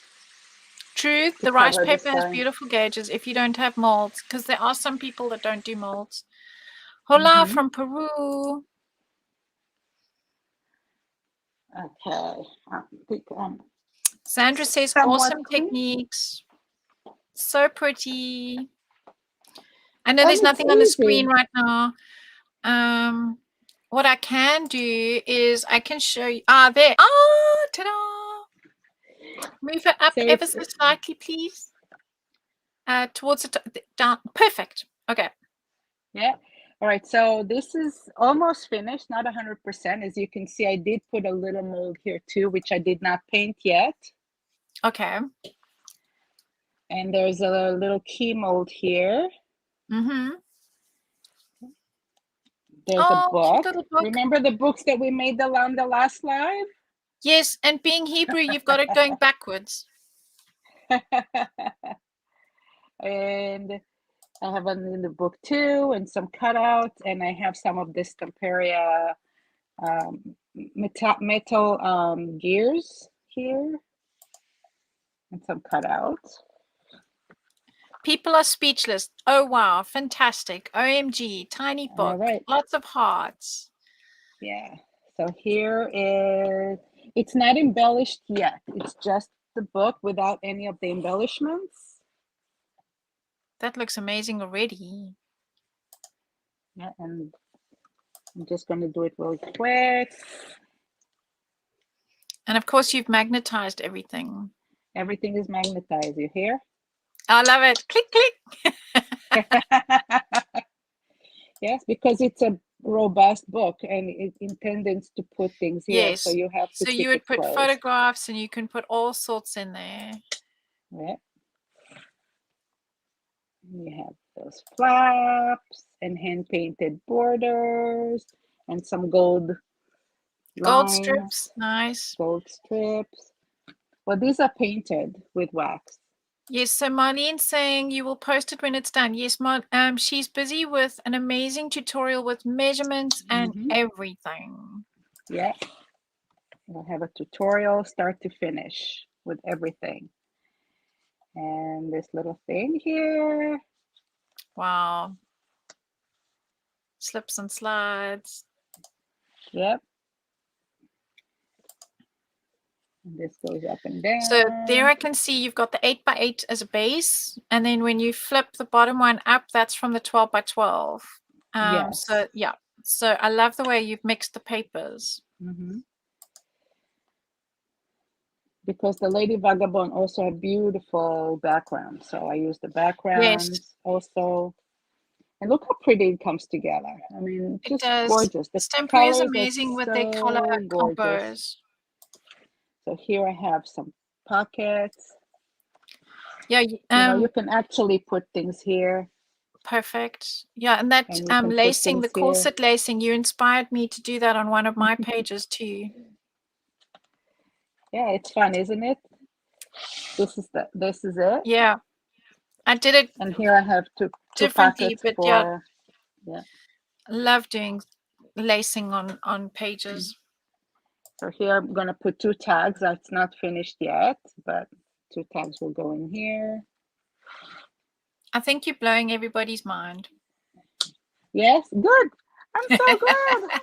True, the rice paper has beautiful gauges if you don't have molds, because there are some people that don't do molds. Hola from Peru. Okay. Sandra says, awesome techniques. So pretty. I know there's nothing on the screen right now. What I can do is I can show you. There. Oh, ta-da! Move her up So ever it's so slightly, please. Towards the down. Perfect. Okay. yeah. All right. So this is almost finished, not 100%. As you can see, I did put a little mold here too, which I did not paint yet. Okay. And there's a little key mold here. Mm-hmm. There's a Oh, cute book. little book. Remember the books that we made on the last live? Yes, and being Hebrew, you've got it going backwards. And I have one in the book too, and some cutouts, and I have some of this Stamperia metal gears here, and some cutouts. People are speechless. Oh, wow. Fantastic. OMG. Tiny book. All right. Lots of hearts. Yeah. So here is, it's not embellished yet. It's just the book without any of the embellishments. That looks amazing already. Yeah, and I'm just going to do it really quick. And of course, you've magnetized everything. Everything is magnetized. You hear? I love it. Click, click. Yes, because it's a robust book and it intends to put things here. Yes. So you have to So keep you would it put closed. photographs and you can put all sorts in there. Yeah. You have those flaps and hand painted borders and some gold Gold lines, strips. Nice. gold strips. Well, these are painted with wax. Yes, so Marlene's saying you will post it when it's done. Yes, she's busy with an amazing tutorial with measurements and everything. Yeah. We'll have a tutorial start to finish with everything. And this little thing here. Wow. Slips and slides. Yep. And this goes up and down. So there I can see you've got the 8x8 as a base. And then when you flip the bottom one up, that's from the 12x12. Yes. So yeah. So I love the way you've mixed the papers. Because the Lady Vagabond also had beautiful background. So I used the backgrounds also. And look how pretty it comes together. I mean, just gorgeous. The Stamperia is colors amazing are with so their color gorgeous. combos. So here I have some pockets. Yeah, you know, you can actually put things here. Perfect. Yeah, and that lacing, the corset lacing, you inspired me to do that on one of my pages too. Yeah, it's fun, isn't it? This is it. Yeah, I did it. And here I have two differently, pockets but for yeah. Love doing lacing on pages. So here I'm gonna put 2 tags. That's not finished yet, but 2 tags will go in here. I think you're blowing everybody's mind. Yes, good. I'm so glad.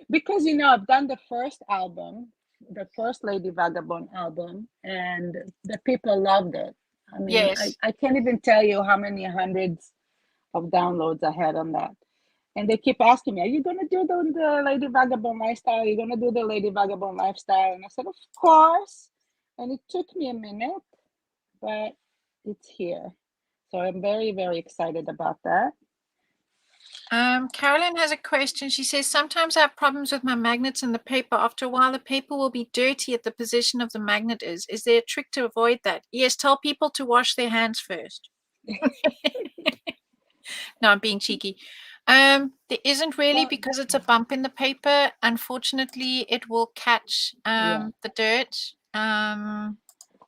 Because you know, I've done the first album, the first Lady Vagabond album, and the people loved it. I mean, yes. I can't even tell you how many hundreds of downloads I had on that. And they keep asking me, are you going to do the Lady Vagabond lifestyle? Are you going to do the Lady Vagabond lifestyle? And I said, of course. And it took me a minute, but it's here. So I'm very, very excited about that. Carolyn has a question. She says, sometimes I have problems with my magnets in the paper. After a while, the paper will be dirty at the position of the magnet is. Is there a trick to avoid that? Yes, tell people to wash their hands first. No, I'm being cheeky. There isn't really, because it's a bump in the paper. Unfortunately, it will catch the dirt.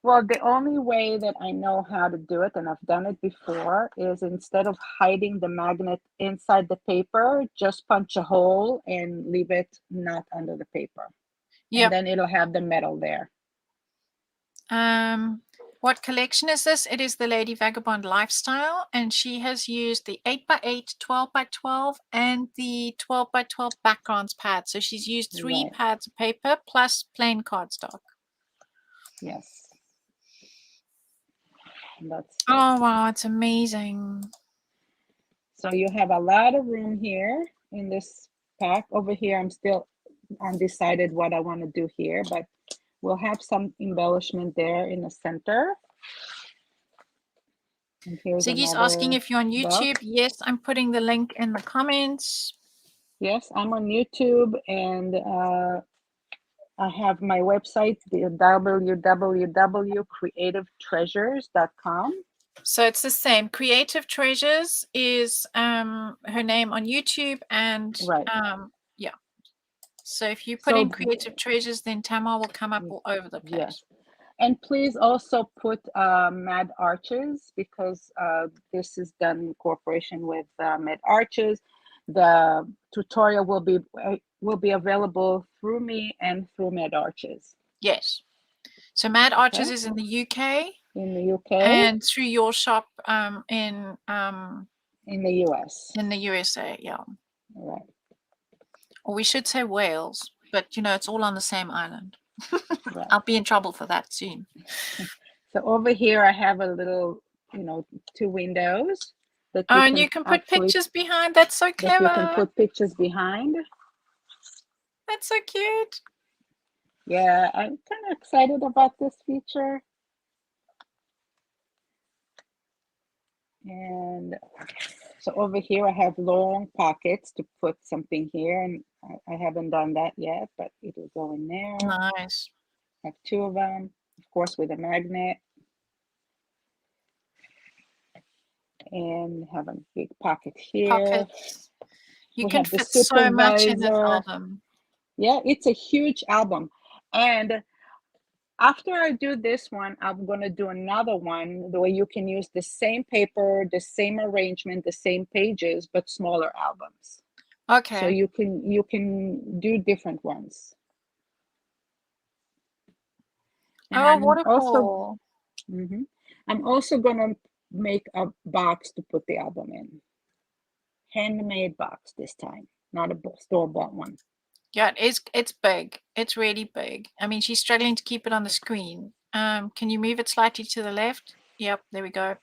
Well, the only way that I know how to do it, and I've done it before, is instead of hiding the magnet inside the paper, just punch a hole and leave it not under the paper. Yep. And then it'll have the metal there. What collection is this? It is the Lady Vagabond Lifestyle, and she has used the 8x8, 12x12, and the 12x12 backgrounds pad. So she's used 3 pads of paper plus plain cardstock. Yes. That's oh wow, it's amazing. So you have a lot of room here in this pack. Over here, I'm still undecided what I want to do here, but we'll have some embellishment there in the center. And here's Ziggy's asking another if you're on YouTube. book. Yes, I'm putting the link in the comments. Yes, I'm on YouTube, and I have my website, the www.creativetreasures.com. So it's the same. Creative Treasures is her name on YouTube, and Right. yeah. So if you put in Creative Treasures, then Tamar will come up all over the place. Yes. And please also put Mad Arches, because this is done in cooperation with Mad Arches. The tutorial will be available through me and through Mad Arches. Yes. So Mad Arches is in the UK. In the UK. And through your shop in the US. In the USA, yeah. Right. Or we should say Wales, but you know, it's all on the same island. Right. I'll be in trouble for that soon. So over here I have a little, you know, 2 windows that and you can put pictures behind. That's so clever. You can put pictures behind. That's so cute. Yeah, I'm kind of excited about this feature. And so over here I have long pockets to put something here, and I haven't done that yet, but it'll go in there. Nice. I have 2 of them, of course, with a magnet. And have a big pocket here. Pockets. You can fit so much in this album. Yeah, it's a huge album. And after I do this one, I'm going to do another one the way you can use the same paper, the same arrangement, the same pages, but smaller albums. Okay. So you can do different ones. And oh, wonderful. I'm also going to make a box to put the album in. Handmade box this time, not a store-bought one. Yeah, it's big. It's really big. I mean, she's struggling to keep it on the screen. Can you move it slightly to the left? Yep, there we go.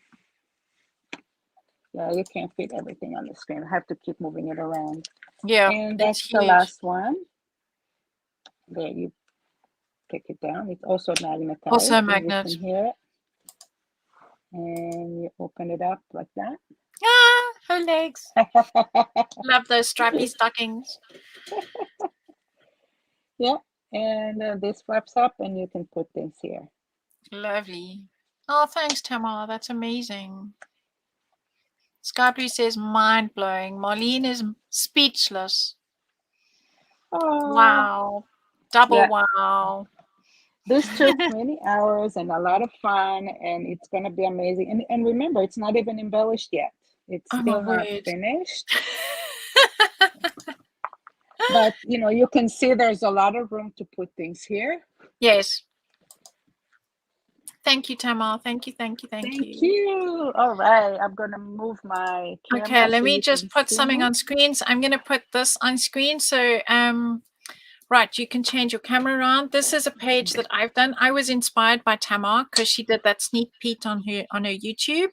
Yeah, you can't fit everything on the screen. I have to keep moving it around. Yeah, and that's the last one. There, you pick it down. It's also magnetized. Also a magnet. You can hear it. And you open it up like that. Ah, her legs. Love those stripy stockings. Yeah, and this flaps up and you can put things here. Lovely. Oh, thanks, Tamar. That's amazing. Sky Blue says mind-blowing. Marlene is speechless. Oh, wow. Double wow. This took many hours and a lot of fun, and it's going to be amazing. And remember, it's not even embellished yet. It's still not finished. But, you know, you can see there's a lot of room to put things here. Yes. Thank you, Tamar. Thank you. Thank you. All right. I'm going to move my camera. Okay, let me just put something on screen. So I'm going to put this on screen. So, right, you can change your camera around. This is a page that I've done. I was inspired by Tamar because she did that sneak peek on her YouTube.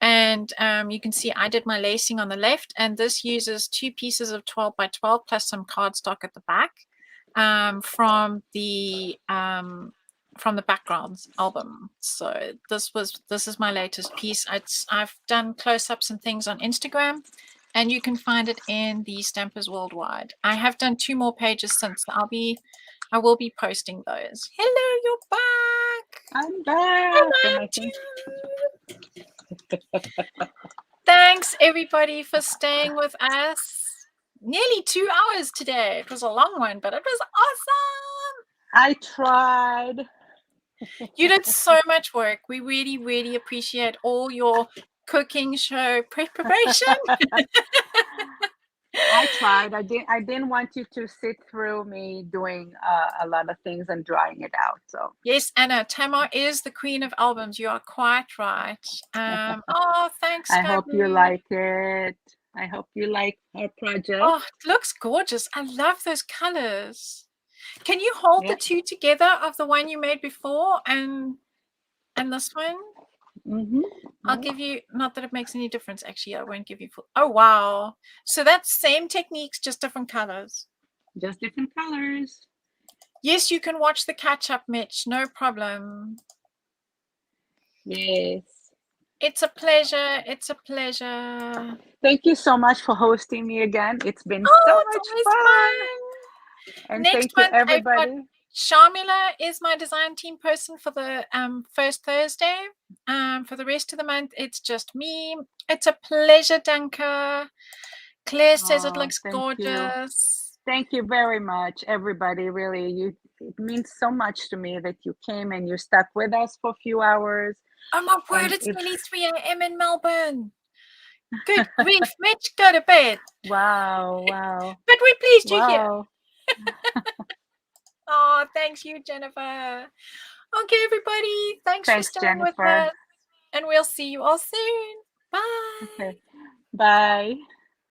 And you can see I did my lacing on the left, and this uses 2 pieces of 12 by 12 plus some cardstock at the back from the backgrounds album. So this is my latest piece. I've done close-ups and things on Instagram, and you can find it in the Stampers Worldwide. I have done 2 more pages since. I will be posting those. Hello, you're back. I'm back. Hello, Thanks everybody for staying with us. Nearly 2 hours today. It was a long one, but it was awesome. I tried. You did so much work. We really, really appreciate all your cooking show preparation. I tried. I didn't want you to sit through me doing a lot of things and drying it out. So yes, Anna, Tamar is the queen of albums. You are quite right. Oh, thanks. I hope you like it. I hope you like our project. Oh, it looks gorgeous. I love those colors. Can you hold the 2 together of the one you made before and this one? I'll give you, not that it makes any difference. Actually, I won't give you full. Oh, wow. So that's same techniques, just different colors. Just different colors. Yes, you can watch the catch-up, Mitch. No problem. Yes. It's a pleasure. It's a pleasure. Thank you so much for hosting me again. It's been so Oh, it's much always fun. fun. And Next thank you, month, I've got everybody. Sharmila is my design team person for the first Thursday. For the rest of the month, it's just me. It's a pleasure, Danka. Claire says it Oh, looks thank you. gorgeous. Thank you very much, everybody. Really, it means so much to me that you came and you stuck with us for a few hours. Oh my word, And it's it, nearly 3 a.m. in Melbourne. Good grief, Mitch, go to bed. wow. But we're pleased you're here. Wow. Oh, thanks you, Jennifer. Okay, everybody, thanks for Thanks, staying with Jennifer. us. And we'll see you all soon. Bye. Okay. Bye.